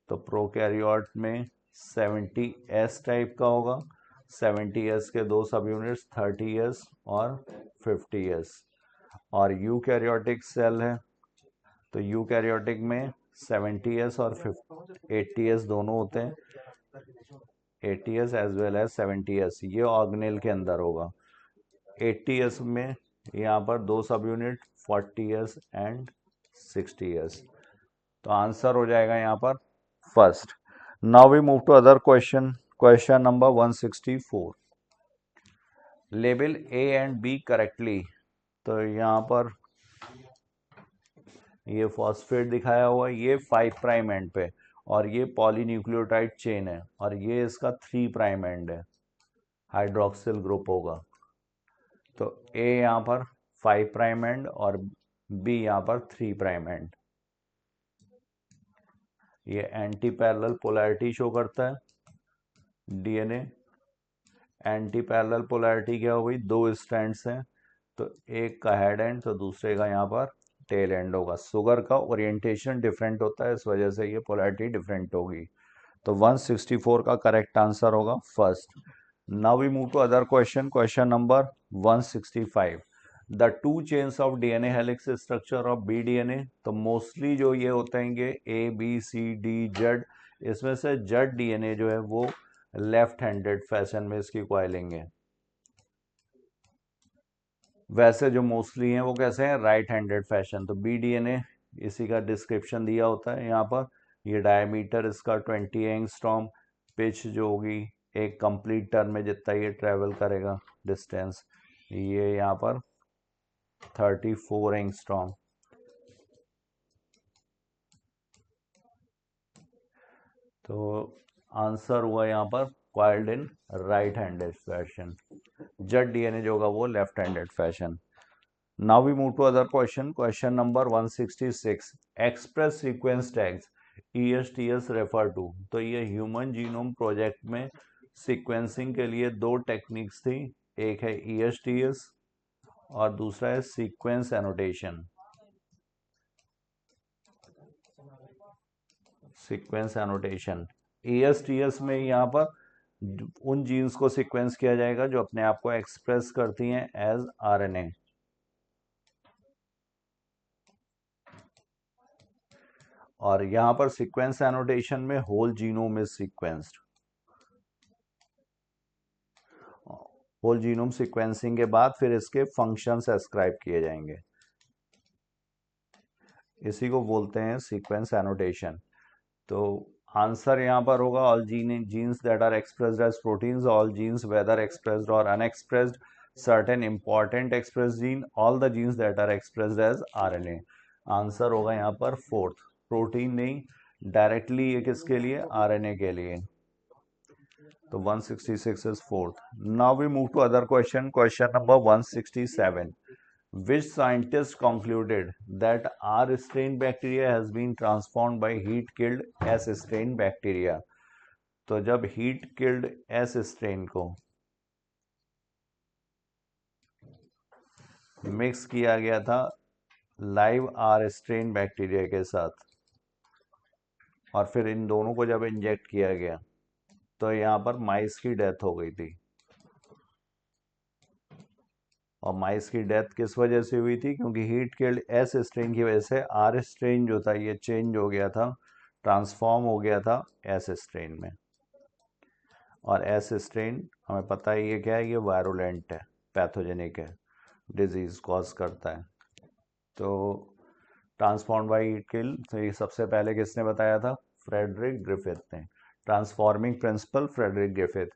तो प्रोकैरियोट में 70S टाइप का होगा, 70S के दो सब यूनिट्स 30S और 50S। और यूकैरियोटिक सेल है तो यूकैरियोटिक में 70S और 80S दोनों होते हैं, 80S as well as 70S। ये ऑर्गेनेल के अंदर होगा। 80S में यहाँ पर दो सब यूनिट 40S एंड 60S। तो आंसर हो जाएगा यहाँ पर first. Now we move to other question. Question number 164। Label A and B correctly. तो यहाँ पर ये फॉस्फेट दिखाया हुआ है, ये 5 प्राइम एंड पे, और ये पॉलीन्यूक्लियोटाइड चेन है, और ये इसका 3 प्राइम एंड है, हाइड्रोक्सिल ग्रुप होगा। तो A यहाँ पर 5 प्राइम एंड और B यहाँ पर 3 प्राइम एंड। ये एंटी पैरेलल पोलैरिटी शो करता है डीएनए। एंटी पैरेलल पोलैरिटी क्या हो गई? दो स्ट्रैंड्स हैं, तो एक का हेड एंड तो दूसरे का यहाँ पर टेल एंड होगा। शुगर का ओरिएंटेशन डिफरेंट होता है, इस वजह से ये पोलैरिटी डिफरेंट होगी। तो 164 का करेक्ट आंसर होगा first. Now we move to other question. Question number 165। The two chains of DNA helix structure of B DNA. तो मोस्टली जो ये होते हैं A B C D Z, इसमें से जेड डीएनए जो है वो लेफ्ट हैंडेड फैशन में इसकी कॉइलिंग है। वैसे जो मोस्टली हैं वो कैसे हैं? Right handed fashion. तो बी डीएनए इसी का डिस्क्रिप्शन दिया होता है यहाँ पर। ये डायमीटर इसका 20 एंगस्ट्रॉम, पिच जो होगी एक कंप्लीट टर्न में जितना ये ट्रेवल करेगा डिस्टेंस, ये यहाँ पर 34 एंगस्ट्रॉम। तो आंसर हुआ यहाँ पर coiled in right handed fashion. Z DNA जो होगा वो left handed fashion. Now we move to other question. Question number 166। Express sequence tags ESTS refer to. तो ये ह्यूमन जीनोम प्रोजेक्ट में सीक्वेंसिंग के लिए दो टेक्निक्स थी, एक है ESTS और दूसरा है sequence annotation. Sequence annotation ESTS में यहाँ पर उन जीन्स को सीक्वेंस किया जाएगा जो अपने आप को एक्सप्रेस करती हैं एज RNA। और यहाँ पर सीक्वेंस एनोटेशन में whole genome is sequenced. Whole genome sequencing के बाद फिर इसके फंक्शंस एस्क्राइब किए जाएंगे, इसी को बोलते हैं सीक्वेंस एनोटेशन। तो आंसर यहाँ पर होगा all genes that are expressed as proteins, all genes whether expressed और unexpressed, certain important express gene, all the genes that are expressed as RNA. Answer होगा यहाँ पर फोर्थ, प्रोटीन नहीं, डायरेक्टली ये किसके लिए, आरएनए के लिए। तो 166 is fourth. Now we move to other question. Question number 167. Which scientist concluded that R strain bacteria has been transformed by heat killed S strain bacteria? तो जब heat killed S strain को मिक्स किया गया था लाइव R strain बैक्टीरिया के साथ और फिर इन दोनों को जब इंजेक्ट किया गया तो यहाँ पर माइस की डेथ हो गई थी। और माइस की डेथ किस वजह से हुई थी, क्योंकि हीट किल्ड एस स्ट्रेन की वजह से आर स्ट्रेन जो था ये चेंज हो गया था, ट्रांसफॉर्म हो गया था एस स्ट्रेन में। और एस स्ट्रेन हमें पता है ये क्या है, ये वायरुलेंट है, पैथोजेनिक है, डिजीज कॉज करता है। तो ट्रांसफॉर्म बाय हीट किल, तो ये सबसे पहले किसने बताया था, फ्रेडरिक ग्रिफिथ ने। Transforming principle Frederick Griffith.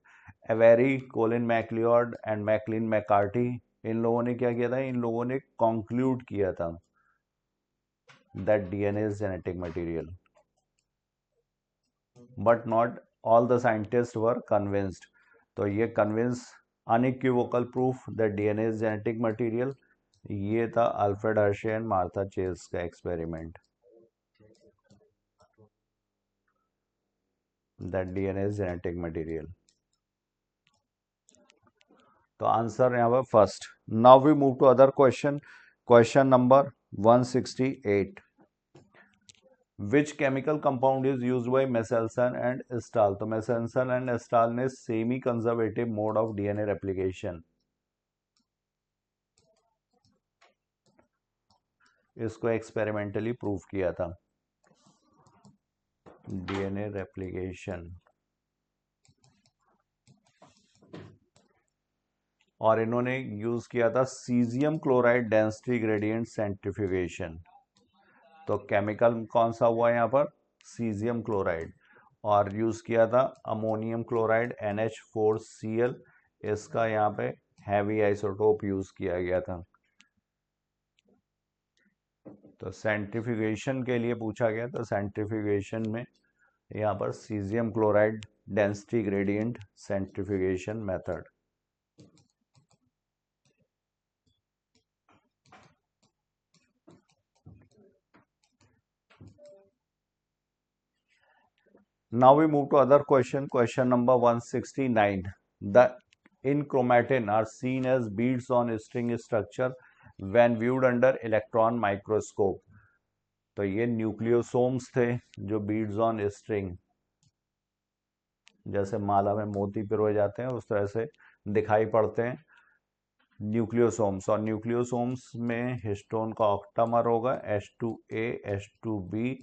Avery, Colin MacLeod and Maclyn McCarty, इन लोगों ने क्या किया था, इन लोगों ने कंक्लूड किया था that DNA is genetic material, but not all the scientist were convinced. तो ये convince unequivocal proof that DNA is genetic material, ये था अल्फ्रेड हर्शे एंड मार्था चेल्स का experiment, that DNA is genetic material. तो आंसर यहाँ पर first. Now we move to other question. Question number 168। Which chemical compound is used by Meselson and Stahl? तो मेसेल्सन एंड एस्टाल ने semi conservative mode of DNA replication, इसको एक्सपेरिमेंटली प्रूव किया था, डीएनए रेप्लिकेशन। और इन्होंने यूज किया था caesium chloride density gradient centrifugation. तो केमिकल कौन सा हुआ यहाँ पर, सीजियम क्लोराइड, और यूज किया था अमोनियम क्लोराइड NH4Cl, इसका यहाँ पे हैवी आइसोटोप यूज किया गया था। तो सेंट्रीफ्यूगेशन के लिए पूछा गया, तो सेंट्रीफ्यूगेशन में यहाँ पर caesium chloride density gradient centrifugation method. Now we move to other question. Question number 169. The in chromatin are seen as beads on string structure when viewed under electron microscope. तो ये न्यूक्लियोसोम्स थे जो बीड्स ऑन स्ट्रिंग, जैसे माला में मोती पिरोए जाते हैं उस तरह से दिखाई पड़ते हैं न्यूक्लियोसोम्स। और न्यूक्लियोसोम्स में हिस्टोन का ऑक्टामर होगा H2A, H2B,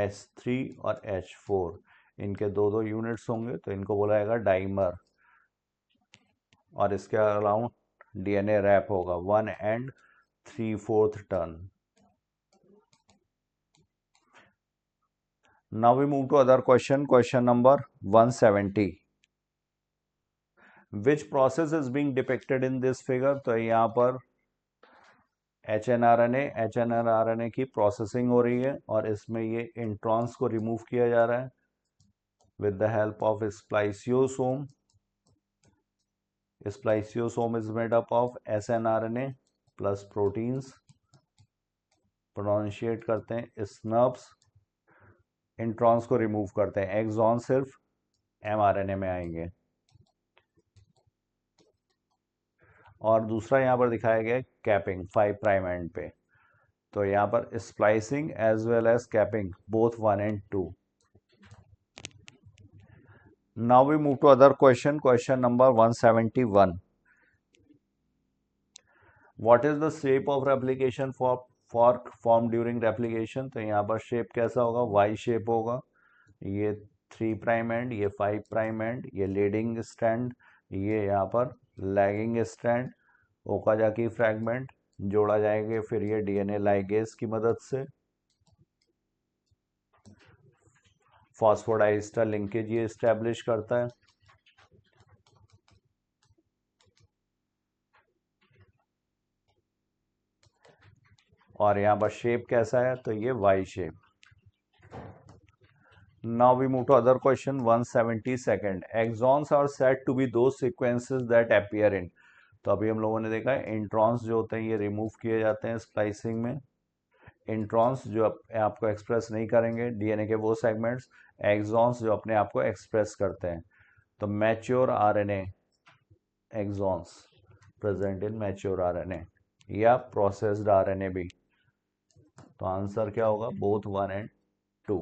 H3 और H4, इनके दो दो यूनिट्स होंगे, तो इनको बोला जाएगा डाइमर। और इसके अलाउंड डीएनए रैप होगा 1 and 3/4 ton. Now we move to other question. Question number 170. Which process is being depicted in this figure? तो यहाँ पर HNRNA की प्रोसेसिंग हो रही है और इसमें ये इंट्रॉन्स को रिमूव किया जा रहा है with the help of spliceosome. Spliceosome is made up of snRNA plus proteins, pronunciate करते हैं स्नब्स, इंट्रॉन्स को रिमूव करते हैं, एक्सॉन सिर्फ mRNA में आएंगे। और दूसरा यहाँ पर दिखाया गया है कैपिंग 5 प्राइम एंड पे, तो यहाँ पर splicing as well as capping both 1 and 2। Now we move to other question. Question number 171. What is the shape of replication fork formed during replication? तो यहाँ पर शेप कैसा होगा, Y शेप होगा, ये 3 प्राइम एंड, ये 5 प्राइम एंड, ये लीडिंग स्ट्रैंड, ये यहाँ पर लैगिंग स्ट्रैंड, ओकाजाकी फ्रैगमेंट जोड़ा जाएंगे फिर ये डीएनए लाइगेज की मदद से। फॉस्फोडाइस्टर लिंकेज ये एस्टेब्लिश करता है। और यहाँ पर शेप कैसा है, तो ये Y shape. Now we move to other question 172nd. Exons are said to be those sequences that appear in. तो अभी हम लोगों ने देखा है इंट्रॉन्स जो होते हैं ये रिमूव किए जाते हैं स्प्लाइसिंग में। इंट्रॉन्स जो आपको एक्सप्रेस नहीं करेंगे डीएनए के वो सेगमेंट्स, एक्सॉन्स जो अपने आप को एक्सप्रेस करते हैं। तो mature RNA exons present in mature RNA या प्रोसेस्ड आरएनए भी। तो आंसर क्या होगा, both 1 and 2।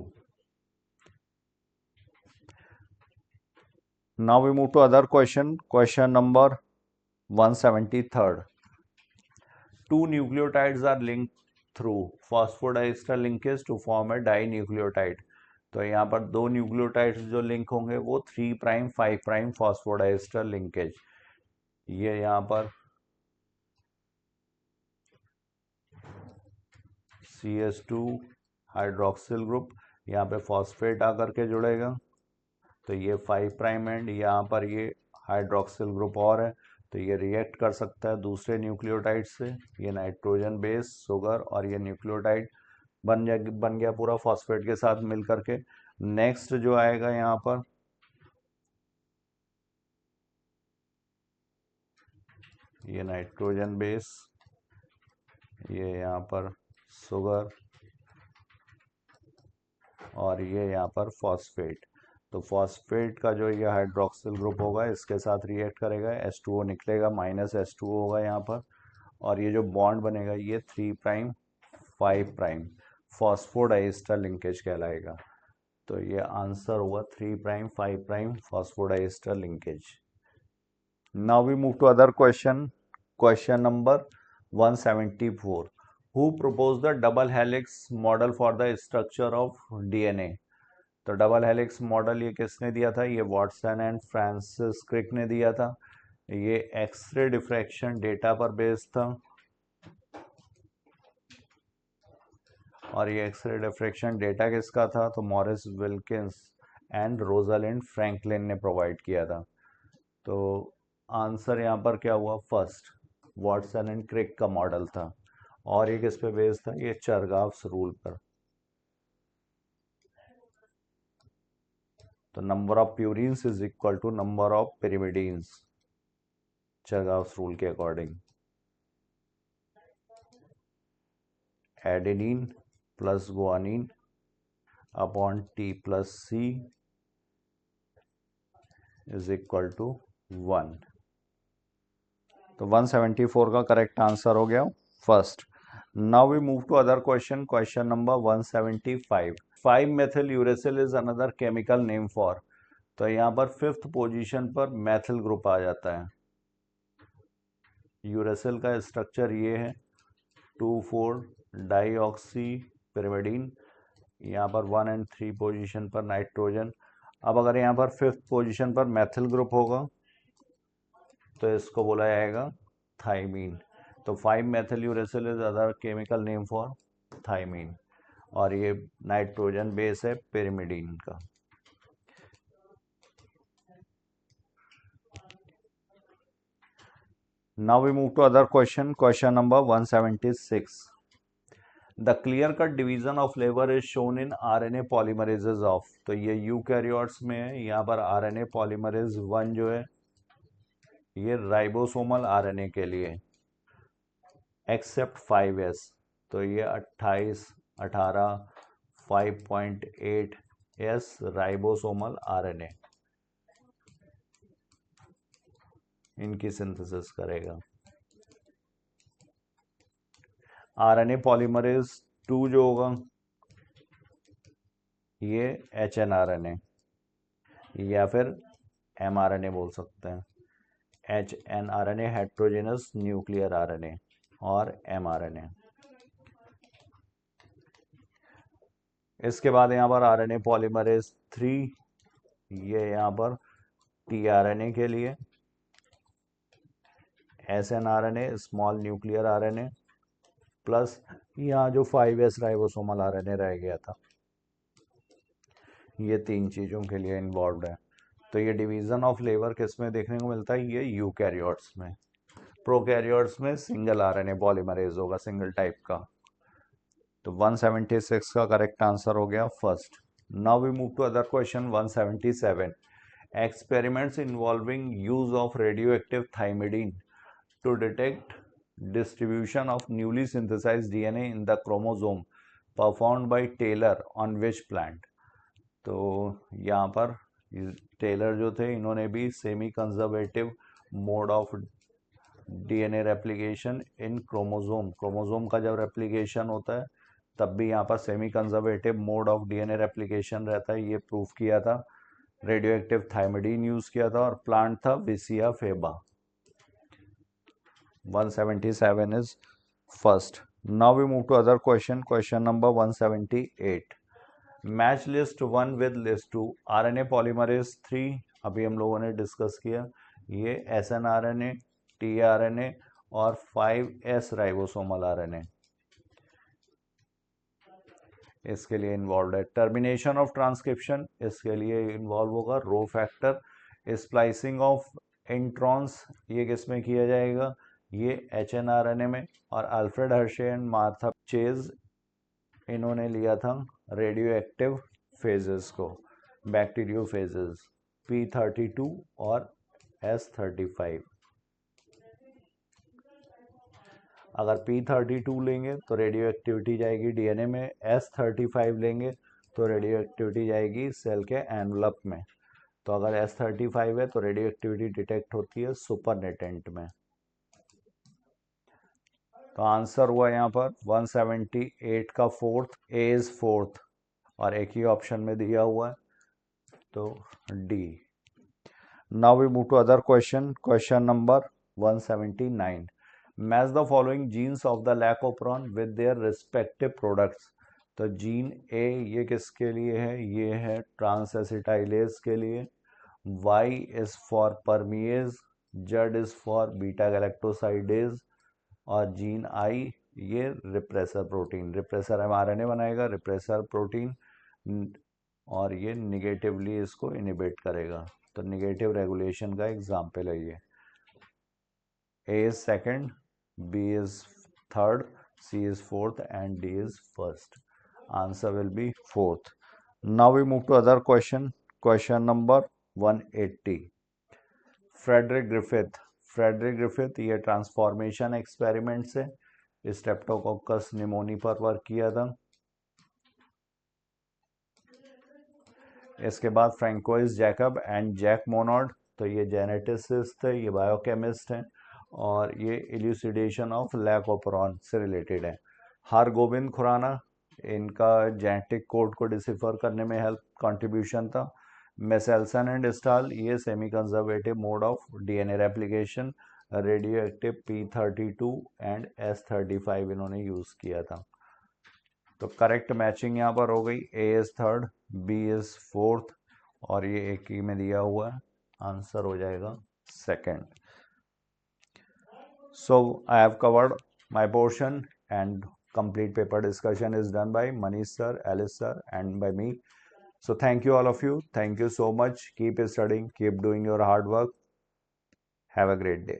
Now we move to other question number 173rd. Two nucleotides are linked through phosphodiester linkage to form a dinucleotide. तो यहाँ पर दो न्यूक्लियोटाइड्स जो लिंक होंगे वो 3 प्राइम 5 प्राइम फॉस्फोडाइस्टर लिंकेज। ये यहाँ पर CS2 हाइड्रोक्सिल ग्रुप, यहाँ पे फॉस्फेट आकर के जुड़ेगा तो ये 5 प्राइम एंड यहाँ पर ये हाइड्रोक्सिल ग्रुप और है तो ये रिएक्ट कर सकता है दूसरे न्यूक्लियोटाइड से। ये नाइट्रोजन बेस शुगर और ये न्यूक्लियोटाइड बन गया पूरा फॉस्फेट के साथ मिल करके। नेक्स्ट जो आएगा यहाँ पर ये नाइट्रोजन बेस, ये यहाँ पर शुगर और ये यहाँ पर फॉस्फेट। तो फॉस्फेट का जो ये हाइड्रोक्सिल ग्रुप होगा इसके साथ रिएक्ट करेगा, H2O निकलेगा, माइनस H2O होगा यहाँ पर और ये जो बॉन्ड बनेगा ये 3 प्राइम 5 प्राइम फॉस्फोडाइस्टर लिंकेज कहलाएगा। तो ये आंसर होगा 3 prime 5 prime phosphodiester linkage. Now we move to other question number 174। Who propose the double helix model for the structure of DNA. तो डबल हेलिक्स मॉडल ये किसने दिया था, ये वॉटसन एंड फ्रांसिस क्रिक ने दिया था। ये एक्सरे डिफ्रैक्शन डेटा पर बेस्ड था और ये एक्सरे डिफ्रैक्शन डेटा किसका था, तो Morris Wilkins and Rosalind Franklin ने प्रोवाइड किया था। तो आंसर यहाँ पर क्या हुआ, फर्स्ट वॉटसन एंड क्रिक का मॉडल था और ये किस पे बेस्ड था, ये चरगाव्स रूल पर। तो number of purines is equal to number of pyrimidines Chargaff's rule के according. Adenine plus guanine upon T plus C is equal to 1। तो 174 का करेक्ट आंसर हो गया first. Now we move to other question number 175। 5-methyl uracil is another chemical name for. तो यहाँ पर 5th पोजीशन पर मैथिल ग्रुप आ जाता है। यूरेसिल का स्ट्रक्चर ये है 2,4 डाईऑक्सी पिरिमिडीन, यहाँ पर 1 and 3 पोजीशन पर नाइट्रोजन। अब अगर यहाँ पर 5th पोजीशन पर मैथिल ग्रुप होगा तो इसको बोला जाएगा थाइमीन। तो 5-methyl uracil is other chemical name for thymine और ये नाइट्रोजन बेस है पिरिमिडीन का। Now we move to other question number 176. The clear-cut division of labor is shown in RNA polymerases of। तो ये यूकैरियोट्स में है, यहाँ पर RNA polymerase 1 जो है ये राइबोसोमल RNA के लिए एक्सेप्ट 5S। तो ये 28, 18, 5.8S राइबोसोमल RNA इनकी सिंथेसिस करेगा। RNA पॉलीमरेज 2 जो होगा ये HNRNA या फिर mRNA बोल सकते हैं। HNRNA हेट्रोजेनस न्यूक्लियर RNA और mRNA। इसके बाद यहाँ पर RNA पॉलीमरेज 3 ये यहाँ पर tRNA के लिए SNRNA small nuclear RNA plus यहाँ जो 5S राइबोसोमल RNA रह गया था, ये 3 चीज़ों के लिए इन्वॉल्व है। तो ये डिवीज़न ऑफ लेबर किस में देखने को मिलता है, ये यूकैरियोट्स में। प्रोकैरियोट्स में सिंगल RNA पॉलीमरेज होगा, सिंगल टाइप का। तो 176 का करेक्ट आंसर हो गया first. Now we move to other question 177। Experiments involving use of radioactive thymidine to detect distribution of newly synthesized DNA in the chromosome performed by Taylor on which plant? तो यहाँ पर टेलर जो थे इन्होंने भी semi conservative mode of DNA replication in chromosome का जब रेप्लिकेशन होता है तब भी यहाँ पर semi conservative mode of DNA replication रहता है, ये प्रूव किया था। रेडियो एक्टिव थाइमिडीन यूज किया था और प्लांट था विसिया faba. 177 is first. Now we move to other question. Question number 178. Match list 1 with list 2. RNA polymerase 3 अभी हम लोगों ने डिस्कस किया, ये SNRNA, tRNA और 5S राइबोसोमल RNA इसके लिए इन्वॉल्व है। टर्मिनेशन ऑफ ट्रांसक्रिप्शन इसके लिए इन्वॉल्व होगा rho factor. Splicing of introns ये किस में किया जाएगा, ये HNRNA में। और Alfred Hershey and Martha chase इन्होंने लिया था रेडियो एक्टिव फेजेस को, बैक्टीरियो फेजेस P32 और S35। अगर P32 लेंगे तो रेडियो एक्टिविटी जाएगी डीएनए में, S35 लेंगे तो रेडियो एक्टिविटी जाएगी सेल के एनवलप में। तो अगर S35 है तो रेडियो एक्टिविटी डिटेक्ट होती है सुपरनेटेंट में। तो आंसर हुआ यहाँ पर 178 का फोर्थ, ए इज फोर्थ और एक ही ऑप्शन में दिया हुआ है तो D. Now we move to other question. Question number 179। Match the following genes of the lac operon with their respective products. तो जीन ए ये किसके लिए है, ये है ट्रांसएसिटाइलेज के लिए। Y is for permease, Z is for beta galactosidase और जीन आई ये रिप्रेसर प्रोटीन, रिप्रेसर एमआरएनए बनाएगा, रिप्रेसर प्रोटीन, और ये निगेटिवली इसको इनिबिट करेगा। तो निगेटिव रेगुलेशन का एग्जाम्पल है ये। A is second, B is third, C is fourth and D is first. Answer will be fourth. Now we move to other question. Question number 180. Frederick Griffith ये ट्रांसफॉर्मेशन एक्सपेरिमेंट से स्ट्रेप्टोकोकस निमोनी पर वर्क किया था। इसके बाद Francois Jacob and Jacques Monod, तो ये जेनेटिसिस्ट थे, ये बायोकेमिस्ट हैं और ये इल्यूसिडेशन ऑफ लैकोप्रोन से रिलेटेड है। हरगोबिंद खुराना इनका जेनेटिक कोड को डिसिफर करने में हेल्प कंट्रीब्यूशन था। मेसेल्सन एंड स्टाल ये semi conservative mode of DNA replication, radio active P32 and S35 इन्होंने यूज किया था। तो करेक्ट मैचिंग यहाँ पर हो गई, A is third, B is fourth और ये एक ही में दिया हुआ है, आंसर हो जाएगा second. So I have covered my portion and complete paper discussion is done by Manish sir, Alice sir and by me. So thank you all of you. Thank you so much. Keep studying, keep doing your hard work. Have a great day.